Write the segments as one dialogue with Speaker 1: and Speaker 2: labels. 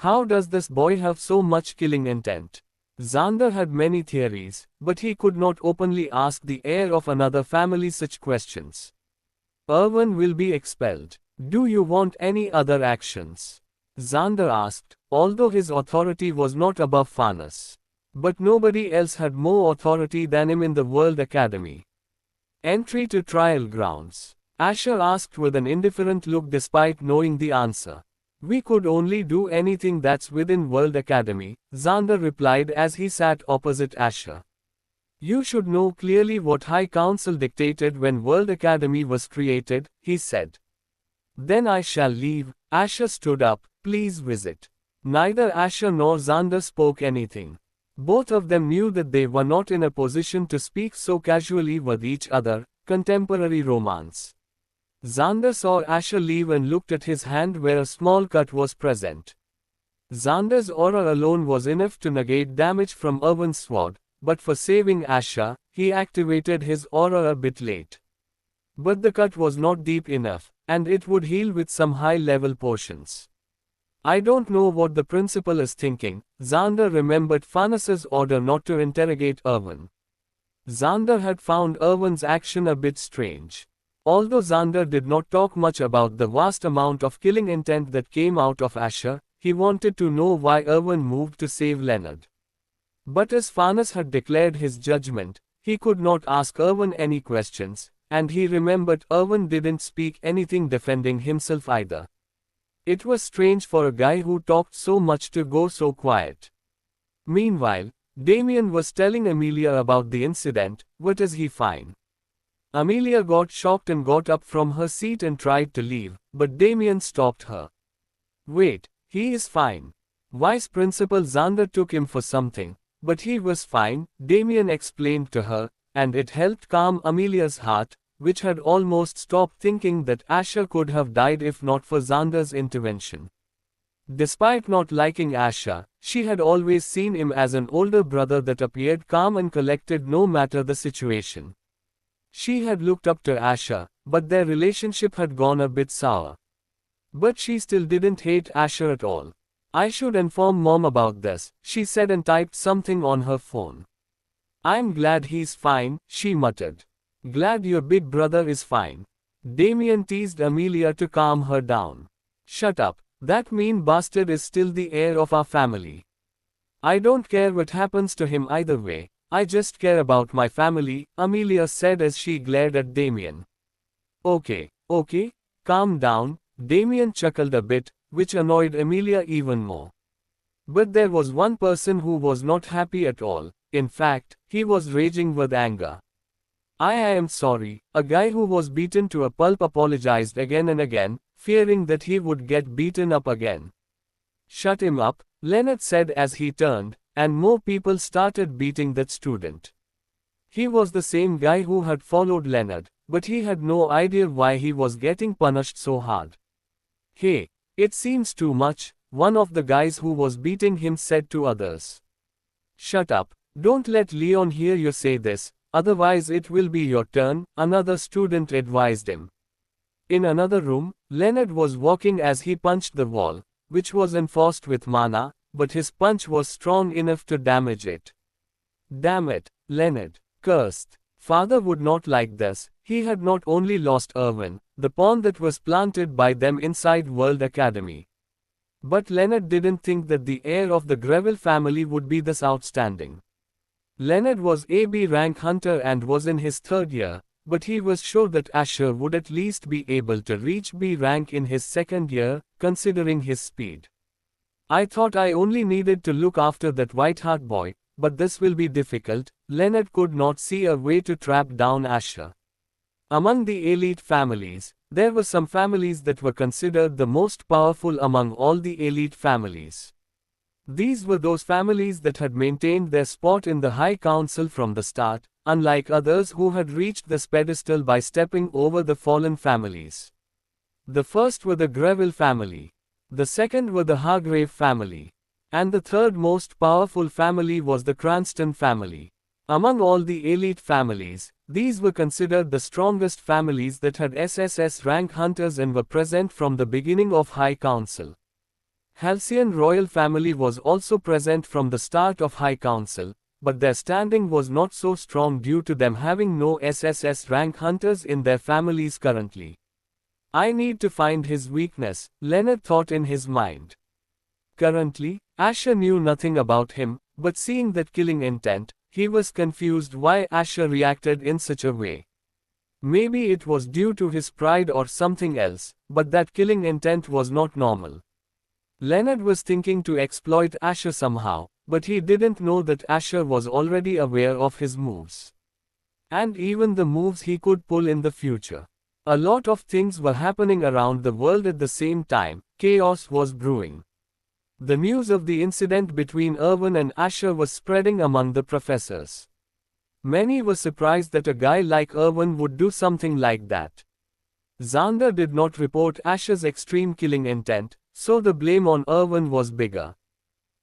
Speaker 1: How does this boy have so much killing intent? Xander had many theories, but he could not openly ask the heir of another family such questions. Erwin will be expelled. Do you want any other actions? Xander asked, although his authority was not above Farnas. But nobody else had more authority than him in the World Academy. Entry to trial grounds. Asher asked with an indifferent look despite knowing the answer. We could only do anything that's within World Academy, Xander replied as he sat opposite Asher. You should know clearly what High Council dictated when World Academy was created, he said. Then I shall leave. Asher stood up, please visit. Neither Asher nor Xander spoke anything. Both of them knew that they were not in a position to speak so casually with each other, contemporary romance. Xander saw Asher leave and looked at his hand where a small cut was present. Xander's aura alone was enough to negate damage from Erwin's sword, but for saving Asher, he activated his aura a bit late. But the cut was not deep enough, and it would heal with some high-level potions. I don't know what the principal is thinking. Xander remembered Farnas's order not to interrogate Erwin. Xander had found Erwin's action a bit strange. Although Xander did not talk much about the vast amount of killing intent that came out of Asher, he wanted to know why Erwin moved to save Leonard. But as Farnas had declared his judgment, he could not ask Erwin any questions, and he remembered Erwin didn't speak anything defending himself either. It was strange for a guy who talked so much to go so quiet. Meanwhile, Damien was telling Amelia about the incident. What is he fine? Amelia got shocked and got up from her seat and tried to leave, but Damien stopped her. Wait, he is fine. Vice Principal Xander took him for something, but he was fine, Damien explained to her, and it helped calm Amelia's heart, which had almost stopped thinking that Asher could have died if not for Xander's intervention. Despite not liking Asher, she had always seen him as an older brother that appeared calm and collected no matter the situation. She had looked up to Asher, but their relationship had gone a bit sour. But she still didn't hate Asher at all. I should inform Mom about this, she said and typed something on her phone. I'm glad he's fine, she muttered. Glad your big brother is fine. Damien teased Amelia to calm her down. Shut up, that mean bastard is still the heir of our family. I don't care what happens to him either way. I just care about my family, Amelia said as she glared at Damien. Okay, calm down, Damien chuckled a bit, which annoyed Amelia even more. But there was one person who was not happy at all. In fact, he was raging with anger. I am sorry, a guy who was beaten to a pulp apologized again and again, fearing that he would get beaten up again. Shut him up, Leonard said as he turned, and more people started beating that student. He was the same guy who had followed Leonard, but he had no idea why he was getting punished so hard. Hey, it seems too much, one of the guys who was beating him said to others. Shut up, don't let Leon hear you say this, otherwise it will be your turn, another student advised him. In another room, Leonard was walking as he punched the wall, which was enforced with mana, but his punch was strong enough to damage it. Damn it, Leonard cursed. Father would not like this. He had not only lost Erwin, the pawn that was planted by them inside World Academy. But Leonard didn't think that the heir of the Greville family would be this outstanding. Leonard was a B rank hunter and was in his third year, but he was sure that Asher would at least be able to reach B rank in his second year, considering his speed. I thought I only needed to look after that Whiteheart boy, but this will be difficult. Leonard could not see a way to trap down Asher. Among the elite families, there were some families that were considered the most powerful among all the elite families. These were those families that had maintained their spot in the High Council from the start, unlike others who had reached this pedestal by stepping over the fallen families. The first were the Greville family. The second were the Hargrave family. And the third most powerful family was the Cranston family. Among all the elite families, these were considered the strongest families that had SSS rank hunters and were present from the beginning of High Council. Halcyon royal family was also present from the start of High Council, but their standing was not so strong due to them having no SSS rank hunters in their families currently. I need to find his weakness, Leonard thought in his mind. Currently, Asher knew nothing about him, but seeing that killing intent, he was confused why Asher reacted in such a way. Maybe it was due to his pride or something else, but that killing intent was not normal. Leonard was thinking to exploit Asher somehow, but he didn't know that Asher was already aware of his moves. And even the moves he could pull in the future. A lot of things were happening around the world at the same time, chaos was brewing. The news of the incident between Irwin and Asher was spreading among the professors. Many were surprised that a guy like Irwin would do something like that. Xander did not report Asher's extreme killing intent, so the blame on Irwin was bigger.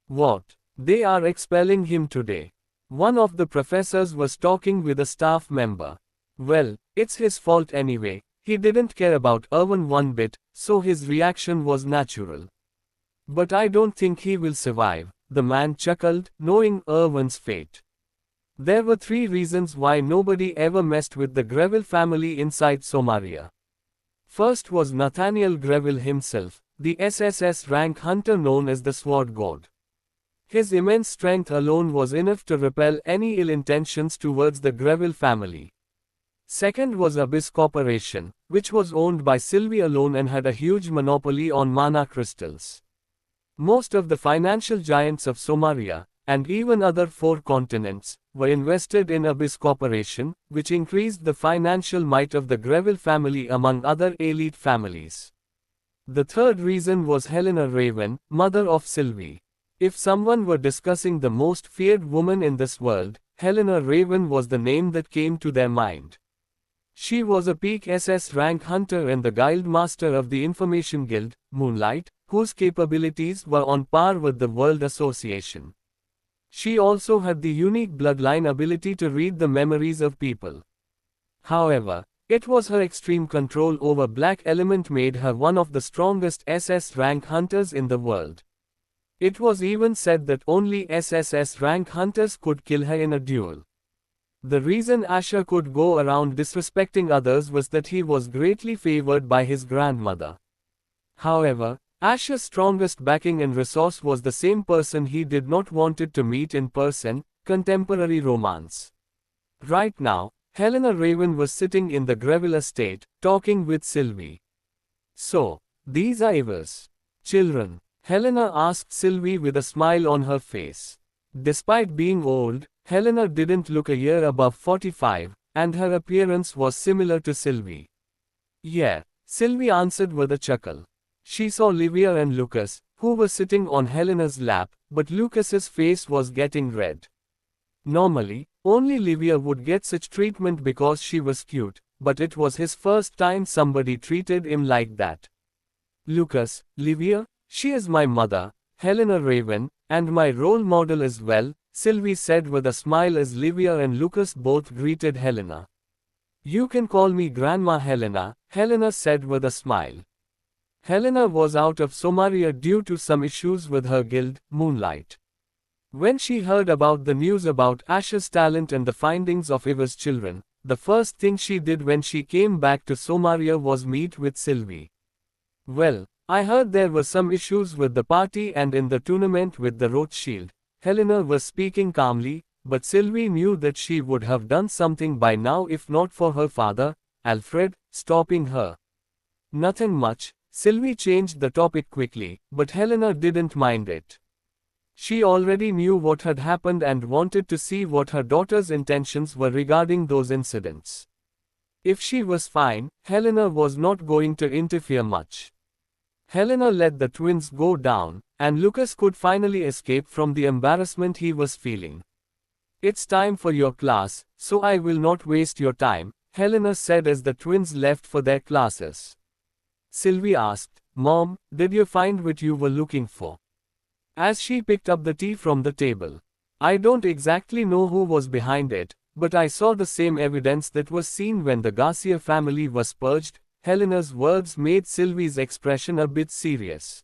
Speaker 1: What? They are expelling him today. One of the professors was talking with a staff member. Well, it's his fault anyway, he didn't care about Irwin one bit, so his reaction was natural. But I don't think he will survive, the man chuckled, knowing Irwin's fate. There were 3 reasons why nobody ever messed with the Greville family inside Somaria. First was Nathaniel Greville himself, the SSS rank hunter known as the Sword God. His immense strength alone was enough to repel any ill intentions towards the Greville family. Second was Abyss Corporation, which was owned by Sylvie alone and had a huge monopoly on mana crystals. Most of the financial giants of Somaria, and even other 4 continents, were invested in Abyss Corporation, which increased the financial might of the Greville family among other elite families. The third reason was Helena Raven, mother of Sylvie. If someone were discussing the most feared woman in this world, Helena Raven was the name that came to their mind. She was a peak SS rank hunter and the guild master of the Information Guild, Moonlight, whose capabilities were on par with the World Association. She also had the unique bloodline ability to read the memories of people. However, it was her extreme control over Black Element made her one of the strongest SS rank hunters in the world. It was even said that only SSS rank hunters could kill her in a duel. The reason Asher could go around disrespecting others was that he was greatly favored by his grandmother. However, Asher's strongest backing and resource was the same person he did not wanted to meet in person, contemporary romance. Right now, Helena Raven was sitting in the Greville estate, talking with Sylvie. So, these are Eva's children? Helena asked Sylvie with a smile on her face. Despite being old, Helena didn't look a year above 45, and her appearance was similar to Sylvie. Yeah, Sylvie answered with a chuckle. She saw Livia and Lucas, who were sitting on Helena's lap, but Lucas's face was getting red. Normally, only Livia would get such treatment because she was cute, but it was his first time somebody treated him like that. Lucas, Livia, she is my mother, Helena Raven, and my role model as well, Sylvie said with a smile as Livia and Lucas both greeted Helena. You can call me Grandma Helena, Helena said with a smile. Helena was out of Somaria due to some issues with her guild, Moonlight. When she heard about the news about Asher's talent and the findings of Eva's children, the first thing she did when she came back to Somaria was meet with Sylvie. Well, I heard there were some issues with the party and in the tournament with the Rothschild. Helena was speaking calmly, but Sylvie knew that she would have done something by now if not for her father, Alfred, stopping her. Nothing much, Sylvie changed the topic quickly, but Helena didn't mind it. She already knew what had happened and wanted to see what her daughter's intentions were regarding those incidents. If she was fine, Helena was not going to interfere much. Helena let the twins go down, and Lucas could finally escape from the embarrassment he was feeling. It's time for your class, so I will not waste your time, Helena said as the twins left for their classes. Sylvie asked, Mom, did you find what you were looking for? As she picked up the tea from the table. I don't exactly know who was behind it, but I saw the same evidence that was seen when the Garcia family was purged. Helena's words made Sylvie's expression a bit serious.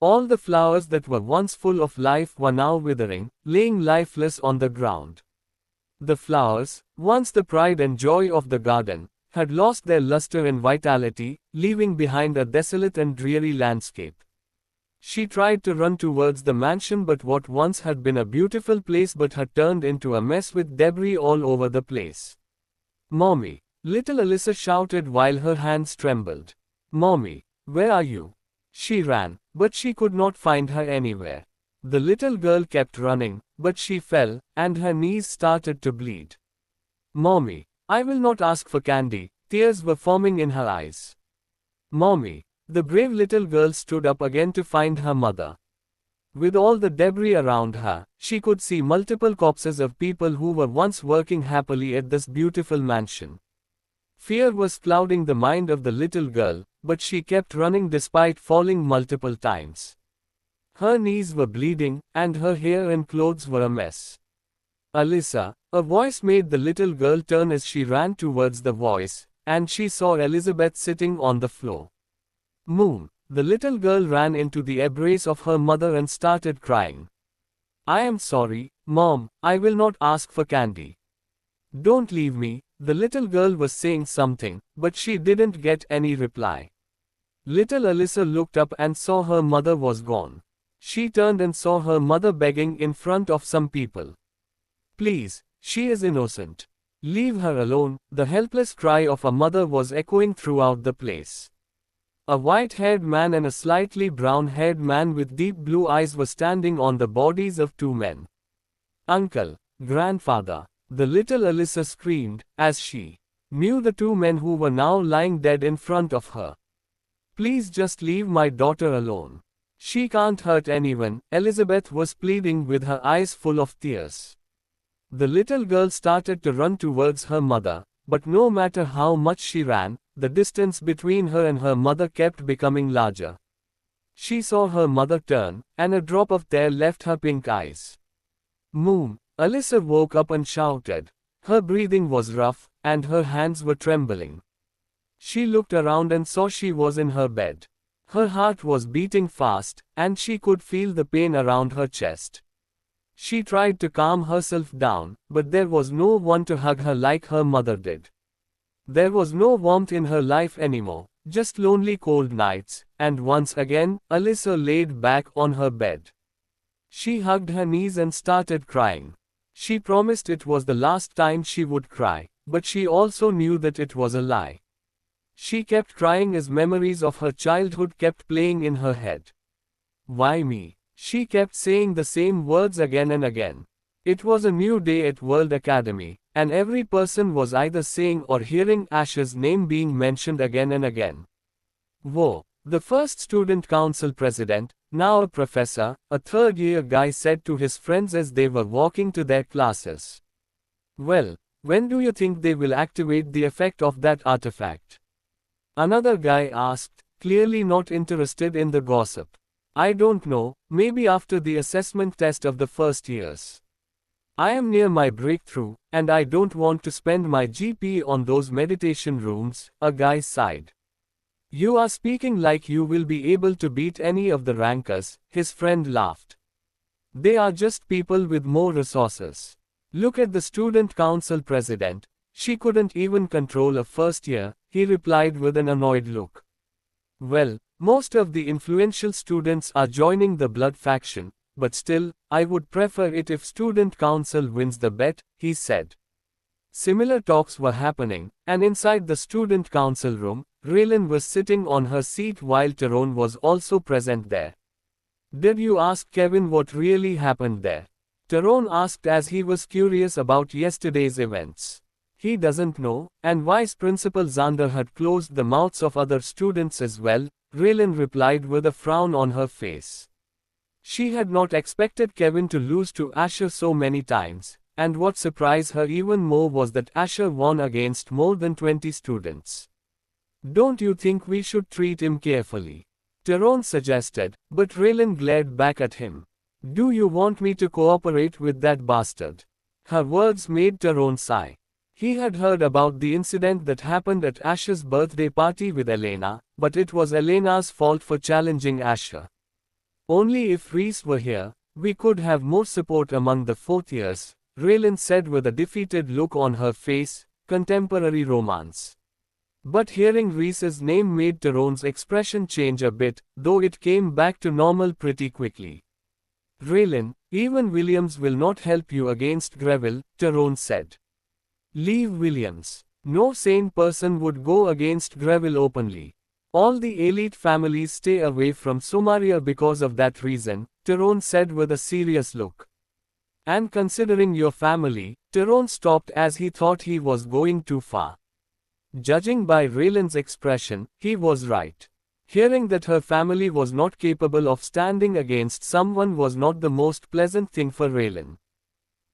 Speaker 1: All the flowers that were once full of life were now withering, laying lifeless on the ground. The flowers, once the pride and joy of the garden, had lost their luster and vitality, leaving behind a desolate and dreary landscape. She tried to run towards the mansion, but what once had been a beautiful place but had turned into a mess with debris all over the place. "Mommy!" little Alyssa shouted while her hands trembled. "Mommy, where are you?" She ran, but she could not find her anywhere. The little girl kept running, but she fell, and her knees started to bleed. "Mommy, I will not ask for candy." Tears were forming in her eyes. "Mommy." The brave little girl stood up again to find her mother. With all the debris around her, she could see multiple corpses of people who were once working happily at this beautiful mansion. Fear was clouding the mind of the little girl, but she kept running despite falling multiple times. Her knees were bleeding, and her hair and clothes were a mess. "Alyssa," a voice made the little girl turn as she ran towards the voice, and she saw Elizabeth sitting on the floor. "Moon." The little girl ran into the embrace of her mother and started crying. "I am sorry, Mom, I will not ask for candy." "Don't leave me." The little girl was saying something, but she didn't get any reply. Little Alyssa looked up and saw her mother was gone. She turned and saw her mother begging in front of some people. "Please, she is innocent. Leave her alone." The helpless cry of a mother was echoing throughout the place. A white-haired man and a slightly brown-haired man with deep blue eyes were standing on the bodies of two men. "Uncle, grandfather," the little Alyssa screamed, as she knew the two men who were now lying dead in front of her. "Please just leave my daughter alone. She can't hurt anyone," Elizabeth was pleading with her eyes full of tears. The little girl started to run towards her mother, but no matter how much she ran, the distance between her and her mother kept becoming larger. She saw her mother turn, and a drop of tear left her pink eyes. "Moon!" Alyssa woke up and shouted. Her breathing was rough, and her hands were trembling. She looked around and saw she was in her bed. Her heart was beating fast, and she could feel the pain around her chest. She tried to calm herself down, but there was no one to hug her like her mother did. There was no warmth in her life anymore, just lonely cold nights, and once again, Alyssa laid back on her bed. She hugged her knees and started crying. She promised it was the last time she would cry, but she also knew that it was a lie. She kept crying as memories of her childhood kept playing in her head. "Why me?" She kept saying the same words again and again. It was a new day at World Academy, and every person was either saying or hearing Ash's name being mentioned again and again. "Whoa." The first student council president, now a professor, a third-year guy said to his friends as they were walking to their classes. "Well, when do you think they will activate the effect of that artifact?" Another guy asked, clearly not interested in the gossip. "I don't know, maybe after the assessment test of the first years. I am near my breakthrough, and I don't want to spend my GP on those meditation rooms," a guy sighed. "You are speaking like you will be able to beat any of the rankers," his friend laughed. "They are just people with more resources. Look at the student council president. She couldn't even control a first year," he replied with an annoyed look. "Well, most of the influential students are joining the blood faction, but still, I would prefer it if student council wins the bet," he said. Similar talks were happening, and inside the student council room, Raylan was sitting on her seat while Tyrone was also present there. "Did you ask Kevin what really happened there?" Tyrone asked as he was curious about yesterday's events. He doesn't know, and Vice Principal Xander had closed the mouths of other students as well, Raylan replied with a frown on her face. She had not expected Kevin to lose to Asher so many times, and what surprised her even more was that Asher won against more than 20 students. "Don't you think we should treat him carefully?" Tyrone suggested, but Raylan glared back at him. "Do you want me to cooperate with that bastard?" Her words made Tyrone sigh. He had heard about the incident that happened at Asher's birthday party with Elena, but it was Elena's fault for challenging Asher. Only if Reese were here, we could have more support among the fourth years, Raylan said with a defeated look on her face. Contemporary romance. But hearing Reese's name made Tyrone's expression change a bit, though it came back to normal pretty quickly. Raylan, even Williams will not help you against Greville, Tyrone said. Leave Williams. No sane person would go against Greville openly. All the elite families stay away from Somaria because of that reason, Tyrone said with a serious look. And considering your family, Tyrone stopped as he thought he was going too far. Judging by Raylan's expression, he was right. Hearing that her family was not capable of standing against someone was not the most pleasant thing for Raylan.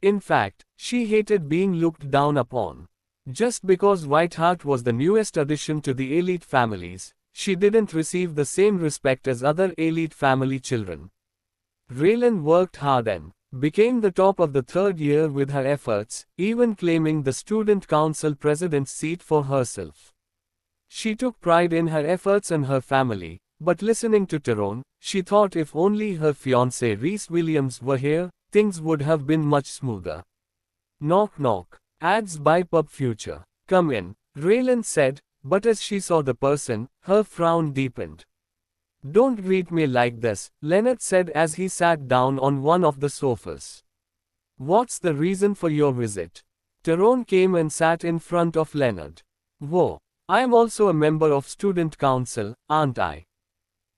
Speaker 1: In fact, she hated being looked down upon. Just because Whiteheart was the newest addition to the elite families, she didn't receive the same respect as other elite family children. Raylan worked hard and became the top of the third year with her efforts, even claiming the student council president's seat for herself. She took pride in her efforts and her family, but listening to Tyrone, she thought if only her fiancé Reese Williams were here, things would have been much smoother. Knock knock. Ads by Pub Future. Come in, Raylan said, but as she saw the person, her frown deepened. Don't greet me like this, Leonard said as he sat down on one of the sofas. What's the reason for your visit? Tyrone came and sat in front of Leonard. Whoa, I am also a member of student council, aren't I?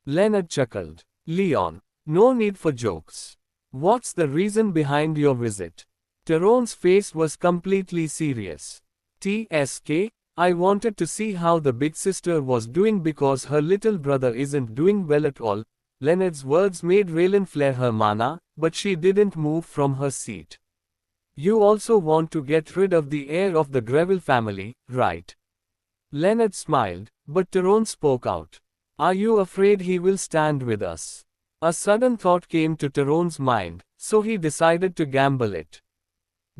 Speaker 1: Leonard chuckled. Leon, no need for jokes. What's the reason behind your visit? Tyrone's face was completely serious. TSK, I wanted to see how the big sister was doing because her little brother isn't doing well at all. Leonard's words made Raylan flare her mana, but she didn't move from her seat. You also want to get rid of the heir of the Greville family, right? Leonard smiled, but Tyrone spoke out. Are you afraid he will stand with us? A sudden thought came to Tyrone's mind, so he decided to gamble it.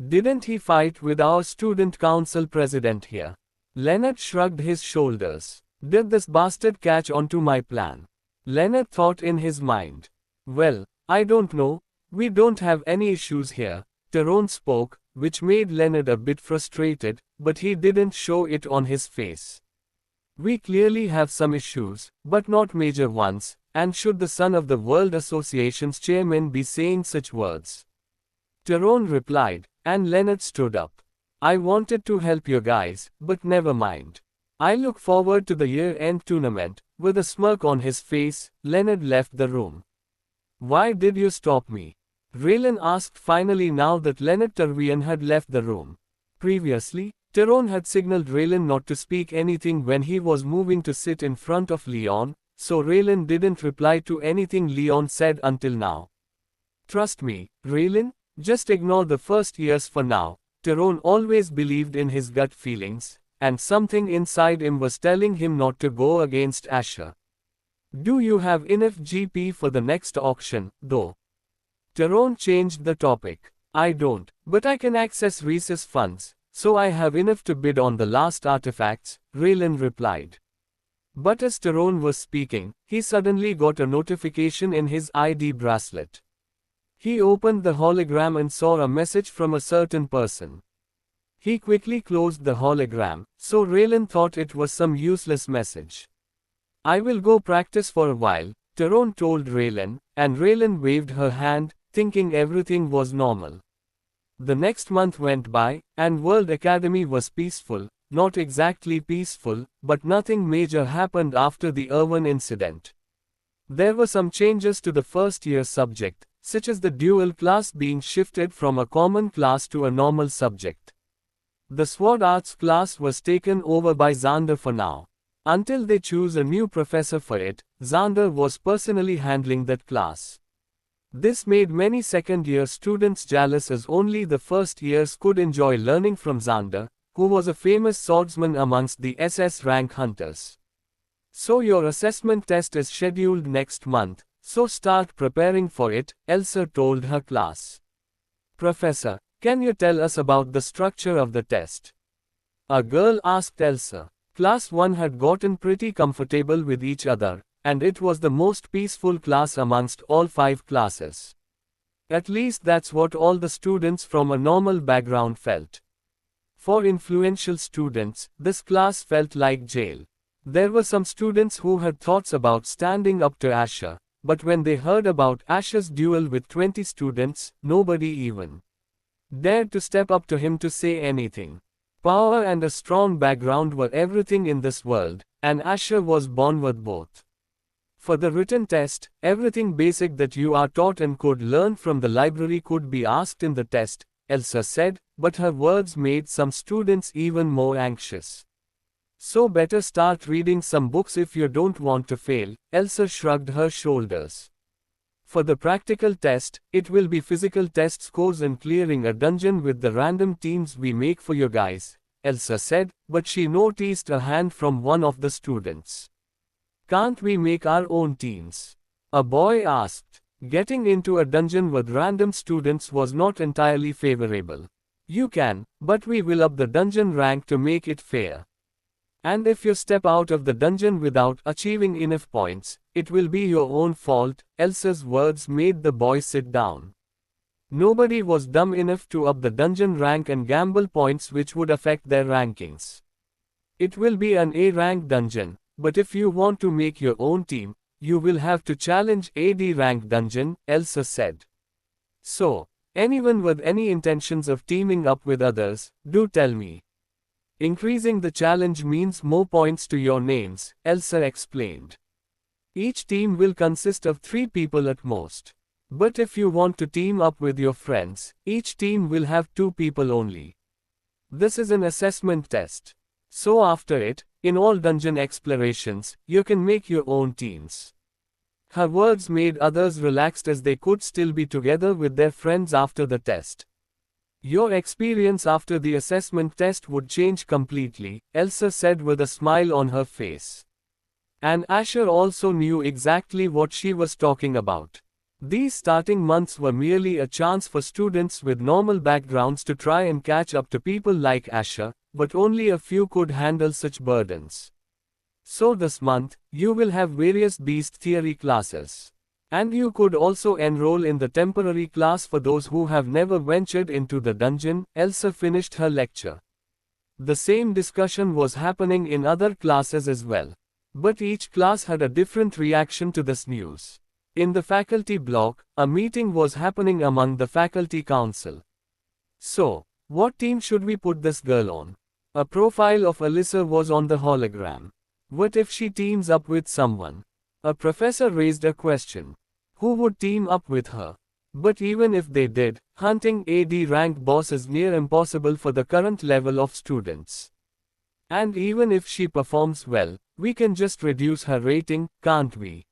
Speaker 1: Didn't he fight with our student council president here? Leonard shrugged his shoulders. Did this bastard catch on to my plan? Leonard thought in his mind. Well, I don't know, we don't have any issues here, Tyrone spoke, which made Leonard a bit frustrated, but he didn't show it on his face. We clearly have some issues, but not major ones, and should the son of the World Association's chairman be saying such words? Tyrone replied, and Leonard stood up. I wanted to help you guys, but never mind. I look forward to the year-end tournament. With a smirk on his face, Leonard left the room. Why did you stop me? Raylan asked finally now that Leonard Turvian had left the room. Previously, Tyrone had signaled Raylan not to speak anything when he was moving to sit in front of Leon, so Raylan didn't reply to anything Leon said until now. Trust me, Raylan, just ignore the first years for now. Tyrone always believed in his gut feelings, and something inside him was telling him not to go against Asher. Do you have enough GP for the next auction, though? Tyrone changed the topic. I don't, but I can access Reese's funds, so I have enough to bid on the last artifacts, Raylan replied. But as Tyrone was speaking, he suddenly got a notification in his ID bracelet. He opened the hologram and saw a message from a certain person. He quickly closed the hologram, so Raylan thought it was some useless message. I will go practice for a while, Tyrone told Raylan, and Raylan waved her hand, thinking everything was normal. The next month went by, and World Academy was peaceful, not exactly peaceful, but nothing major happened after the Irwin incident. There were some changes to the first year subject, such as the dual class being shifted from a common class to a normal subject. The Sword Arts class was taken over by Xander for now. Until they choose a new professor for it, Xander was personally handling that class. This made many second-year students jealous as only the first years could enjoy learning from Xander, who was a famous swordsman amongst the SS rank hunters. So your assessment test is scheduled next month, so start preparing for it, Elsa told her class. Professor, can you tell us about the structure of the test? A girl asked Elsa. Class 1 had gotten pretty comfortable with each other, and it was the most peaceful class amongst all 5 classes. At least that's what all the students from a normal background felt. For influential students, this class felt like jail. There were some students who had thoughts about standing up to Asher, but when they heard about Asher's duel with 20 students, nobody even dared to step up to him to say anything. Power and a strong background were everything in this world, and Asher was born with both. For the written test, everything basic that you are taught and could learn from the library could be asked in the test, Elsa said, but her words made some students even more anxious. So better start reading some books if you don't want to fail, Elsa shrugged her shoulders. For the practical test, it will be physical test scores and clearing a dungeon with the random teams we make for you guys, Elsa said, but she noticed a hand from one of the students. Can't we make our own teams? A boy asked. Getting into a dungeon with random students was not entirely favorable. You can, but we will up the dungeon rank to make it fair. And if you step out of the dungeon without achieving enough points, it will be your own fault, Elsa's words made the boy sit down. Nobody was dumb enough to up the dungeon rank and gamble points which would affect their rankings. It will be an A-rank dungeon, but if you want to make your own team, you will have to challenge a D-rank dungeon, Elsa said. So, anyone with any intentions of teaming up with others, do tell me. Increasing the challenge means more points to your names, Elsa explained. Each team will consist of 3 people at most. But if you want to team up with your friends, each team will have 2 people only. This is an assessment test. So after it, in all dungeon explorations, you can make your own teams. Her words made others relaxed as they could still be together with their friends after the test. Your experience after the assessment test would change completely, Elsa said with a smile on her face. And Asher also knew exactly what she was talking about. These starting months were merely a chance for students with normal backgrounds to try and catch up to people like Asher, but only a few could handle such burdens. So this month, you will have various beast theory classes. And you could also enroll in the temporary class for those who have never ventured into the dungeon, Elsa finished her lecture. The same discussion was happening in other classes as well. But each class had a different reaction to this news. In the faculty block, a meeting was happening among the faculty council. So, what team should we put this girl on? A profile of Alyssa was on the hologram. What if she teams up with someone? A professor raised a question. Who would team up with her? But even if they did, hunting a D-rank boss is near impossible for the current level of students. And even if she performs well, we can just reduce her rating, can't we?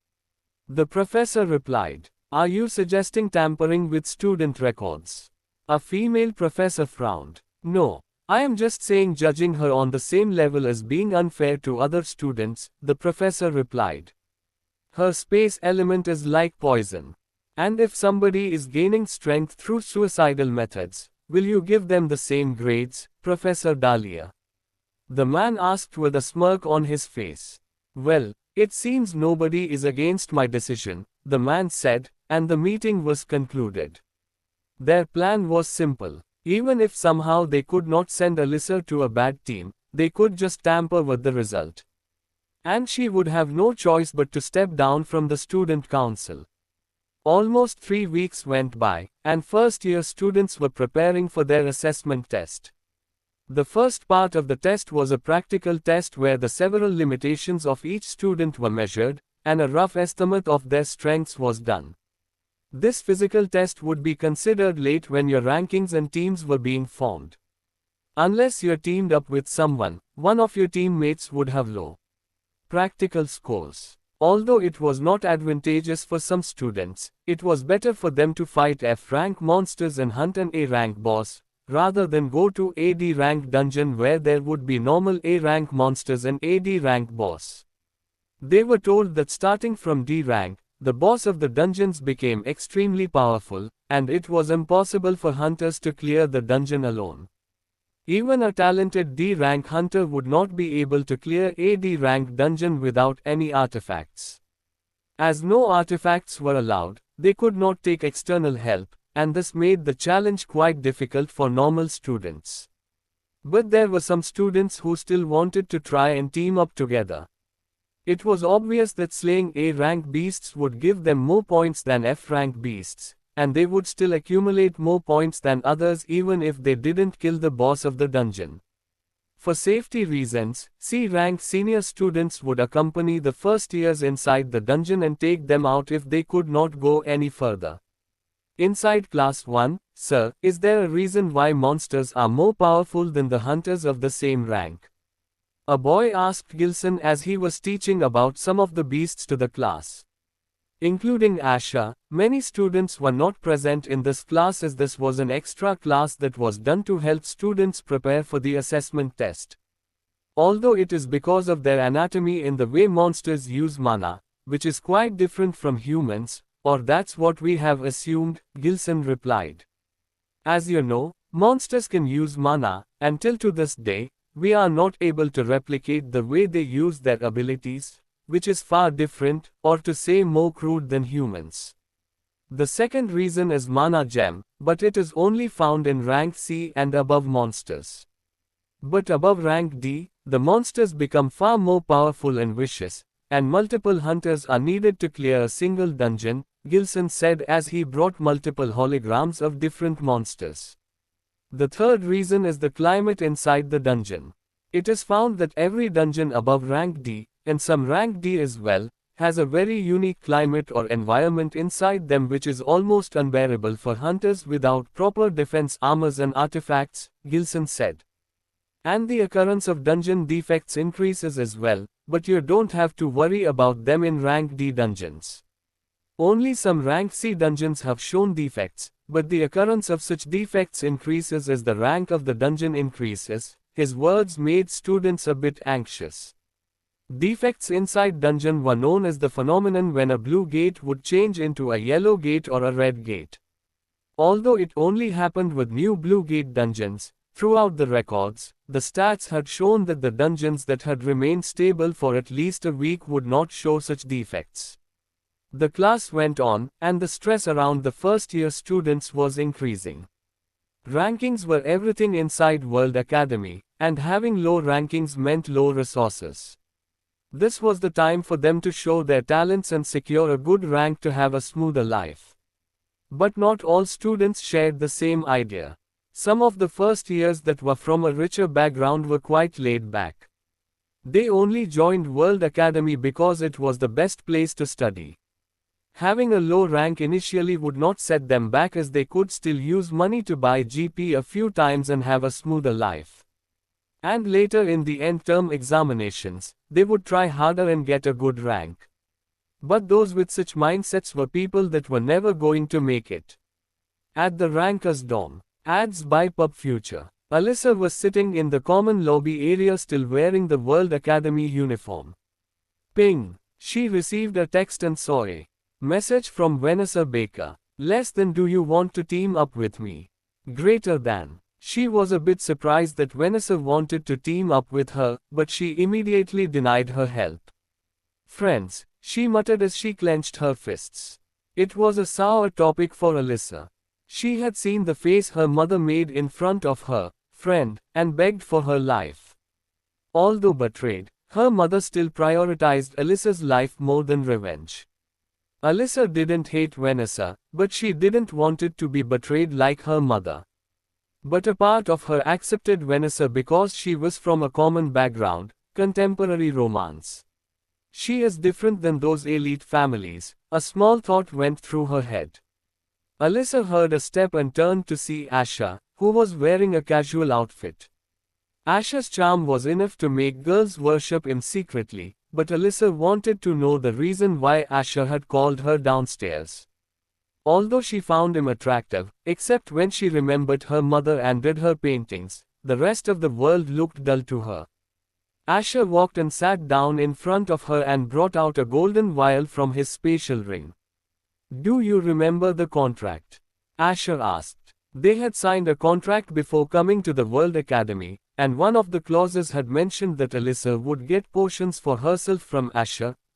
Speaker 1: The professor replied. Are you suggesting tampering with student records? A female professor frowned. No. I am just saying judging her on the same level as being unfair to other students, the professor replied. Her space element is like poison. And if somebody is gaining strength through suicidal methods, will you give them the same grades, Professor Dahlia? The man asked with a smirk on his face. Well, it seems nobody is against my decision, the man said, and the meeting was concluded. Their plan was simple. Even if somehow they could not send Alyssa to a bad team, they could just tamper with the result. And she would have no choice but to step down from the student council. Almost 3 weeks went by, and first-year students were preparing for their assessment test. The first part of the test was a practical test where the several limitations of each student were measured, and a rough estimate of their strengths was done. This physical test would be considered late when your rankings and teams were being formed. Unless you're teamed up with someone, one of your teammates would have low practical scores. Although it was not advantageous for some students, it was better for them to fight F-rank monsters and hunt an A-rank boss, rather than go to a D-rank dungeon where there would be normal A-rank monsters and a D-rank boss. They were told that starting from D-rank, the boss of the dungeons became extremely powerful, and it was impossible for hunters to clear the dungeon alone. Even a talented D-rank hunter would not be able to clear a D-rank dungeon without any artifacts. As no artifacts were allowed, they could not take external help, and this made the challenge quite difficult for normal students. But there were some students who still wanted to try and team up together. It was obvious that slaying A-rank beasts would give them more points than F-rank beasts, and they would still accumulate more points than others even if they didn't kill the boss of the dungeon. For safety reasons, C-rank senior students would accompany the first years inside the dungeon and take them out if they could not go any further. Inside Class 1, sir, is there a reason why monsters are more powerful than the hunters of the same rank? A boy asked Gilson as he was teaching about some of the beasts to the class. Including Asha, many students were not present in this class as this was an extra class that was done to help students prepare for the assessment test. Although it is because of their anatomy in the way monsters use mana, which is quite different from humans, or that's what we have assumed, Gilson replied. As you know, monsters can use mana, and till to this day, we are not able to replicate the way they use their abilities, which is far different, or to say more crude than humans. The second reason is mana gem, but it is only found in rank C and above monsters. But above rank D, the monsters become far more powerful and vicious, and multiple hunters are needed to clear a single dungeon, Gilson said as he brought multiple holograms of different monsters. The third reason is the climate inside the dungeon. It is found that every dungeon above rank D, and some rank D as well, has a very unique climate or environment inside them which is almost unbearable for hunters without proper defense armors and artifacts, Gilson said. And the occurrence of dungeon defects increases as well, but you don't have to worry about them in rank D dungeons. Only some rank C dungeons have shown defects, but the occurrence of such defects increases as the rank of the dungeon increases. His words made students a bit anxious. Defects inside dungeon were known as the phenomenon when a blue gate would change into a yellow gate or a red gate. Although it only happened with new blue gate dungeons, throughout the records, the stats had shown that the dungeons that had remained stable for at least a week would not show such defects. The class went on, and the stress around the first-year students was increasing. Rankings were everything inside World Academy, and having low rankings meant low resources. This was the time for them to show their talents and secure a good rank to have a smoother life. But not all students shared the same idea. Some of the first years that were from a richer background were quite laid back. They only joined World Academy because it was the best place to study. Having a low rank initially would not set them back as they could still use money to buy GP a few times and have a smoother life. And later in the end-term examinations, they would try harder and get a good rank. But those with such mindsets were people that were never going to make it. At the Rankers dorm. Ads by Pub Future. Alyssa was sitting in the common lobby area still wearing the World Academy uniform. Ping. She received a text and saw a message from Vanessa Baker. Less than do you want to team up with me? Greater than. She was a bit surprised that Vanessa wanted to team up with her, but she immediately denied her help. Friends, she muttered as she clenched her fists. It was a sour topic for Alyssa. She had seen the face her mother made in front of her friend, and begged for her life. Although betrayed, her mother still prioritized Alyssa's life more than revenge. Alyssa didn't hate Vanessa, but she didn't want it to be betrayed like her mother. But a part of her accepted Vanessa because she was from a common background, contemporary romance. She is different than those elite families, a small thought went through her head. Alyssa heard a step and turned to see Asha, who was wearing a casual outfit. Asha's charm was enough to make girls worship him secretly, but Alyssa wanted to know the reason why Asha had called her downstairs. Although she found him attractive, except when she remembered her mother and read her paintings, the rest of the world looked dull to her. Asha walked and sat down in front of her and brought out a golden vial from his spatial ring. Do you remember the contract? Asha asked. They had signed a contract before coming to the World Academy, and one of the clauses had mentioned that Alyssa would get potions for herself from Asha,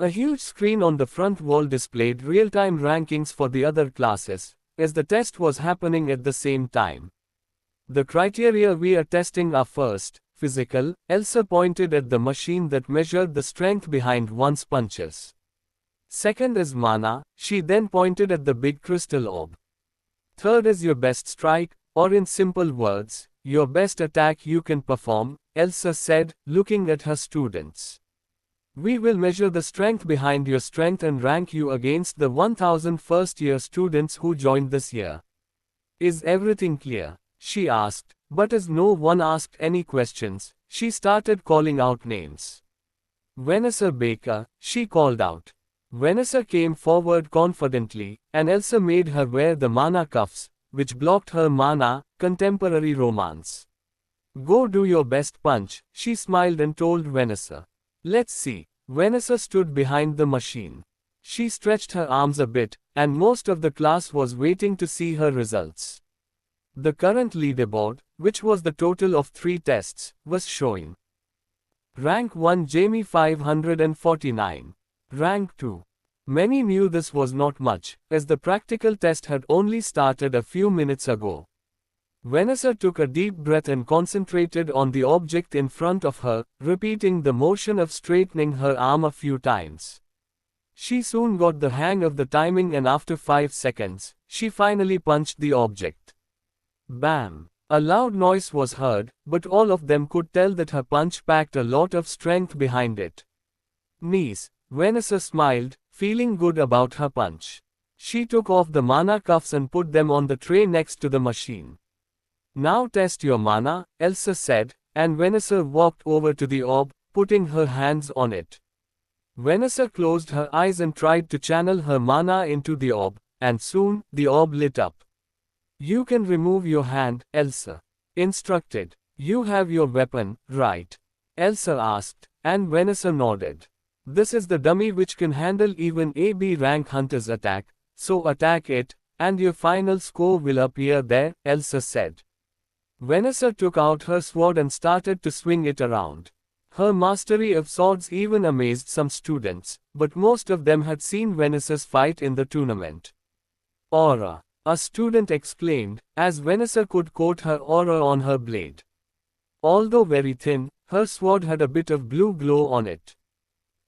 Speaker 1: A huge screen on the front wall displayed real-time rankings for the other classes, as the test was happening at the same time. The criteria we are testing are: first, physical. Elsa pointed at the machine that measured the strength behind one's punches. Second is mana. She then pointed at the big crystal orb. Third is your best strike, or in simple words, your best attack you can perform, Elsa said, looking at her students. We will measure the strength behind your strength and rank you against the 1,000 first-year students who joined this year. Is everything clear? She asked, but as no one asked any questions, she started calling out names. Vanessa Baker, she called out. Vanessa came forward confidently, and Elsa made her wear the mana cuffs, which blocked her mana, contemporary romance. Go do your best punch, she smiled and told Vanessa. Let's see. Vanessa stood behind the machine. She stretched her arms a bit, and most of the class was waiting to see her results. The current leaderboard, which was the total of 3 tests, was showing. Rank 1 Jamie 549. Rank 2. Many knew this was not much, as the practical test had only started a few minutes ago. Vanessa took a deep breath and concentrated on the object in front of her, repeating the motion of straightening her arm a few times. She soon got the hang of the timing, and after 5 seconds, she finally punched the object. Bam! A loud noise was heard, but all of them could tell that her punch packed a lot of strength behind it. Nice, Vanessa smiled, feeling good about her punch. She took off the mana cuffs and put them on the tray next to the machine. Now test your mana, Elsa said, and Vanessa walked over to the orb, putting her hands on it. Vanessa closed her eyes and tried to channel her mana into the orb, and soon, the orb lit up. You can remove your hand, Elsa instructed. You have your weapon, right? Elsa asked, and Vanessa nodded. This is the dummy which can handle even a B rank hunter's attack, so attack it, and your final score will appear there, Elsa said. Vanessa took out her sword and started to swing it around. Her mastery of swords even amazed some students, but most of them had seen Vanessa's fight in the tournament. Aura! A student exclaimed, as Vanessa could quote her aura on her blade. Although very thin, her sword had a bit of blue glow on it.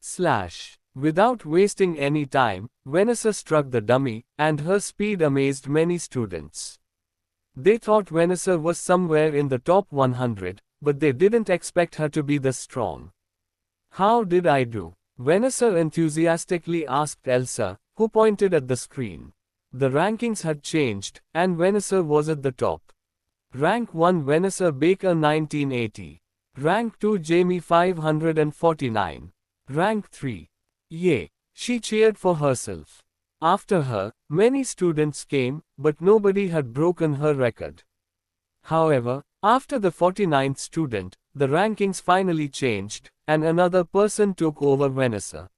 Speaker 1: Slash! Without wasting any time, Vanessa struck the dummy, and her speed amazed many students. They thought Vanessa was somewhere in the top 100, but they didn't expect her to be this strong. How did I do? Vanessa enthusiastically asked Elsa, who pointed at the screen. The rankings had changed, and Vanessa was at the top. Rank 1 Vanessa Baker 1980. Rank 2 Jamie 549. Rank 3. Yay! She cheered for herself. After her, many students came, but nobody had broken her record. However, after the 49th student, the rankings finally changed, and another person took over Vanessa.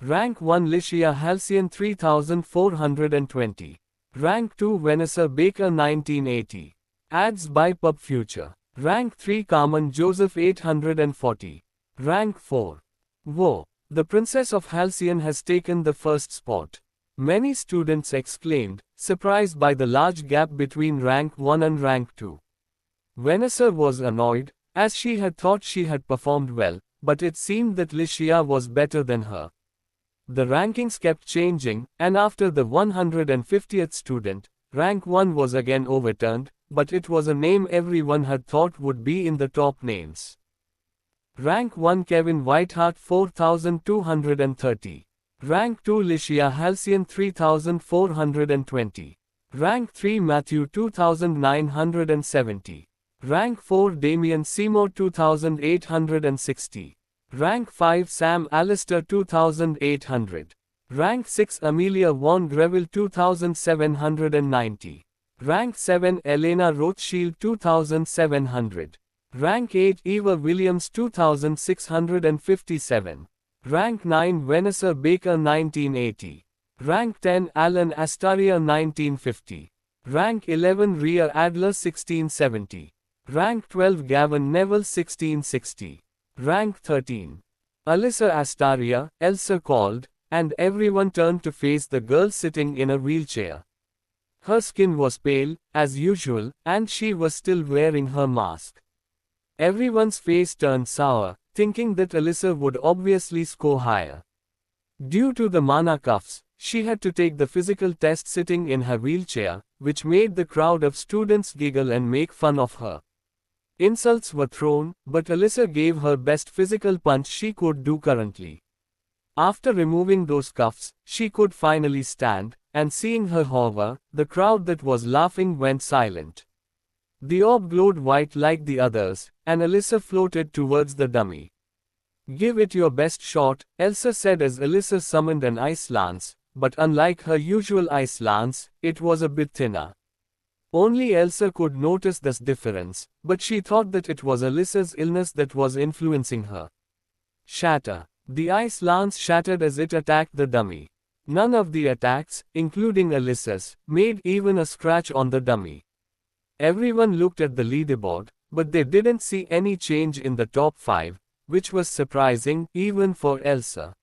Speaker 1: Rank 1 Licia Halcyon 3420. Rank 2 Vanessa Baker 1980. Ads by Pub Future. Rank 3 Carmen Joseph 840. Rank 4. Whoa! The Princess of Halcyon has taken the first spot. Many students exclaimed, surprised by the large gap between rank 1 and rank 2. Vanessa was annoyed, as she had thought she had performed well, but it seemed that Licia was better than her. The rankings kept changing, and after the 150th student, rank 1 was again overturned, but it was a name everyone had thought would be in the top names. Rank 1 Kevin Whiteheart 4230. Rank 2 Licia Halcyon 3420. Rank 3 Matthew 2970. Rank 4 Damien Seymour 2860. Rank 5 Sam Alistair 2800. Rank 6 Amelia von Greville 2790. Rank 7 Elena Rothschild 2700. Rank 8 Eva Williams 2657. Rank 9 Vanessa Baker 1980. Rank 10 Alan Astaria 1950. Rank 11 Rhea Adler 1670. Rank 12 Gavin Neville 1660. Rank 13. Alyssa Astaria, Elsa called, and everyone turned to face the girl sitting in a wheelchair. Her skin was pale, as usual, and she was still wearing her mask. Everyone's face turned sour, thinking that Alyssa would obviously score higher. Due to the mana cuffs, she had to take the physical test sitting in her wheelchair, which made the crowd of students giggle and make fun of her. Insults were thrown, but Alyssa gave her best physical punch she could do currently. After removing those cuffs, she could finally stand, and seeing her hover, the crowd that was laughing went silent. The orb glowed white like the others, and Alyssa floated towards the dummy. "Give it your best shot," Elsa said as Alyssa summoned an ice lance, but unlike her usual ice lance, it was a bit thinner. Only Elsa could notice this difference, but she thought that it was Alyssa's illness that was influencing her. Shatter. The ice lance shattered as it attacked the dummy. None of the attacks, including Alyssa's, made even a scratch on the dummy. Everyone looked at the leaderboard, but they didn't see any change in the top 5, which was surprising, even for Elsa.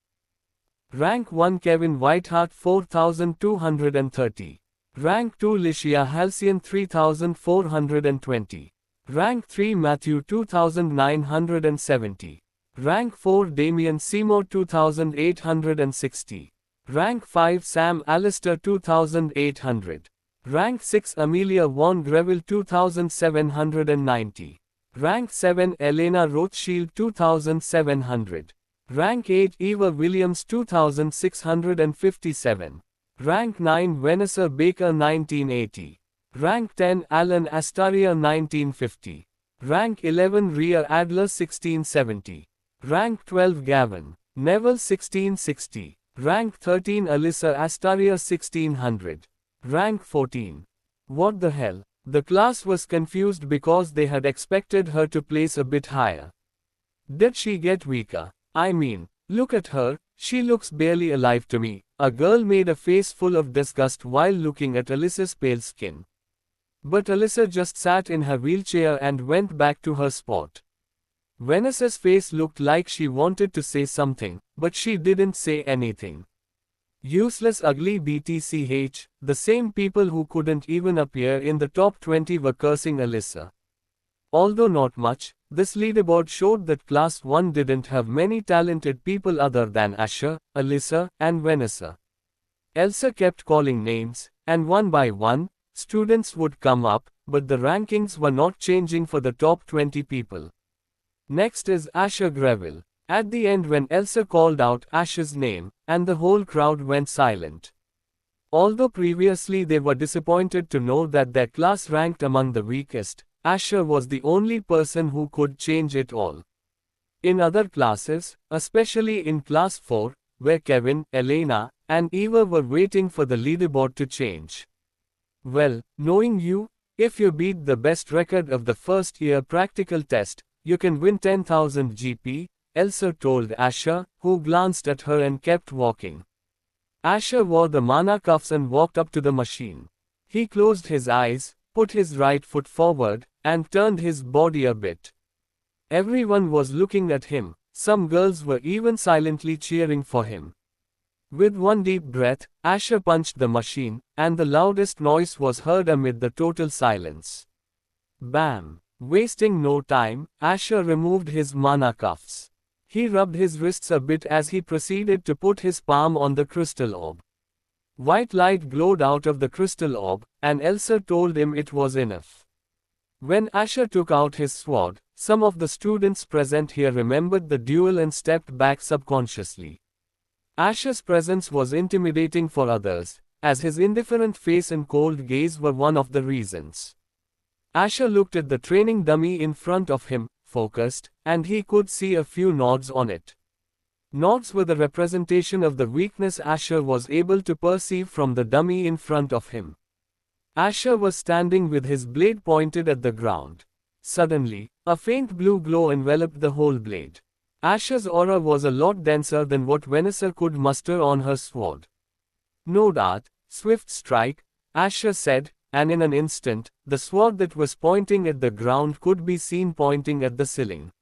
Speaker 1: Rank 1 Kevin Whiteheart 4230. Rank 2 Licia Halcyon 3420. Rank 3 Matthew 2970. Rank 4 Damian Seymour 2860. Rank 5 Sam Alistair 2800. Rank 6 Amelia von Greville 2790. Rank 7 Elena Rothschild 2700. Rank 8 Eva Williams 2657. Rank 9 Vanessa Baker 1980. Rank 10 Alan Astaria 1950. Rank 11 Rhea Adler 1670. Rank 12 Gavin Neville 1660. Rank 13 Alyssa Astaria 1600. Rank 14. What the hell? The class was confused because they had expected her to place a bit higher. Did she get weaker? I mean, look at her, she looks barely alive to me. A girl made a face full of disgust while looking at Alyssa's pale skin. But Alyssa just sat in her wheelchair and went back to her spot. Vanessa's face looked like she wanted to say something, but she didn't say anything. Useless ugly BTCH, the same people who couldn't even appear in the top 20 were cursing Alyssa. Although not much, this leaderboard showed that Class 1 didn't have many talented people other than Asher, Alyssa, and Vanessa. Elsa kept calling names, and one by one, students would come up, but the rankings were not changing for the top 20 people. Next is Asher Greville. At the end when Elsa called out Asher's name, and the whole crowd went silent. Although previously they were disappointed to know that their class ranked among the weakest, Asher was the only person who could change it all. In other classes, especially in Class 4, where Kevin, Elena, and Eva were waiting for the leaderboard to change. Well, knowing you, if you beat the best record of the first year practical test, you can win 10,000 GP, Elsa told Asher, who glanced at her and kept walking. Asher wore the mana cuffs and walked up to the machine. He closed his eyes, put his right foot forward, and turned his body a bit. Everyone was looking at him, some girls were even silently cheering for him. With one deep breath, Asher punched the machine, and the loudest noise was heard amid the total silence. Bam! Wasting no time, Asher removed his mana cuffs. He rubbed his wrists a bit as he proceeded to put his palm on the crystal orb. White light glowed out of the crystal orb, and Elsa told him it was enough. When Asher took out his sword, some of the students present here remembered the duel and stepped back subconsciously. Asher's presence was intimidating for others, as his indifferent face and cold gaze were one of the reasons. Asher looked at the training dummy in front of him, focused, and he could see a few nods on it. Nods were the representation of the weakness Asher was able to perceive from the dummy in front of him. Asher was standing with his blade pointed at the ground. Suddenly, a faint blue glow enveloped the whole blade. Asher's aura was a lot denser than what Vanessa could muster on her sword. No dart, swift strike, Asher said, and in an instant, the sword that was pointing at the ground could be seen pointing at the ceiling.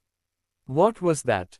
Speaker 1: What was that?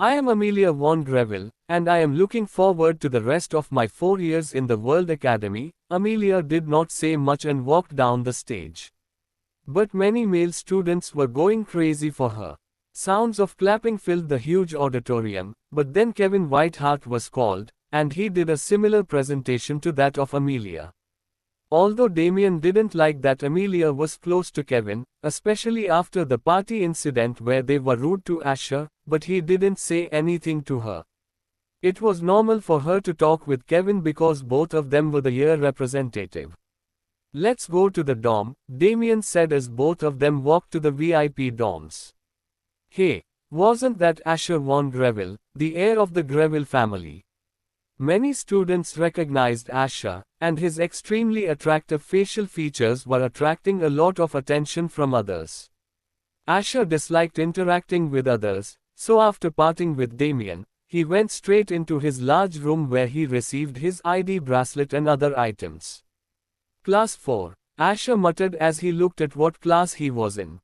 Speaker 1: I am Amelia von Greville, and I am looking forward to the rest of my 4 years in the World Academy. Amelia did not say much and walked down the stage. But many male students were going crazy for her. Sounds of clapping filled the huge auditorium, but then Kevin Whiteheart was called, and he did a similar presentation to that of Amelia. Although Damien didn't like that Amelia was close to Kevin, especially after the party incident where they were rude to Asher, but he didn't say anything to her. It was normal for her to talk with Kevin because both of them were the year representative. Let's go to the dorm, Damien said as both of them walked to the VIP dorms. Hey, wasn't that Asher von Greville, the heir of the Greville family? Many students recognized Asher, and his extremely attractive facial features were attracting a lot of attention from others. Asher disliked interacting with others, so after parting with Damien, he went straight into his large room where he received his ID bracelet and other items. Class 4, Asher muttered as he looked at what class he was in.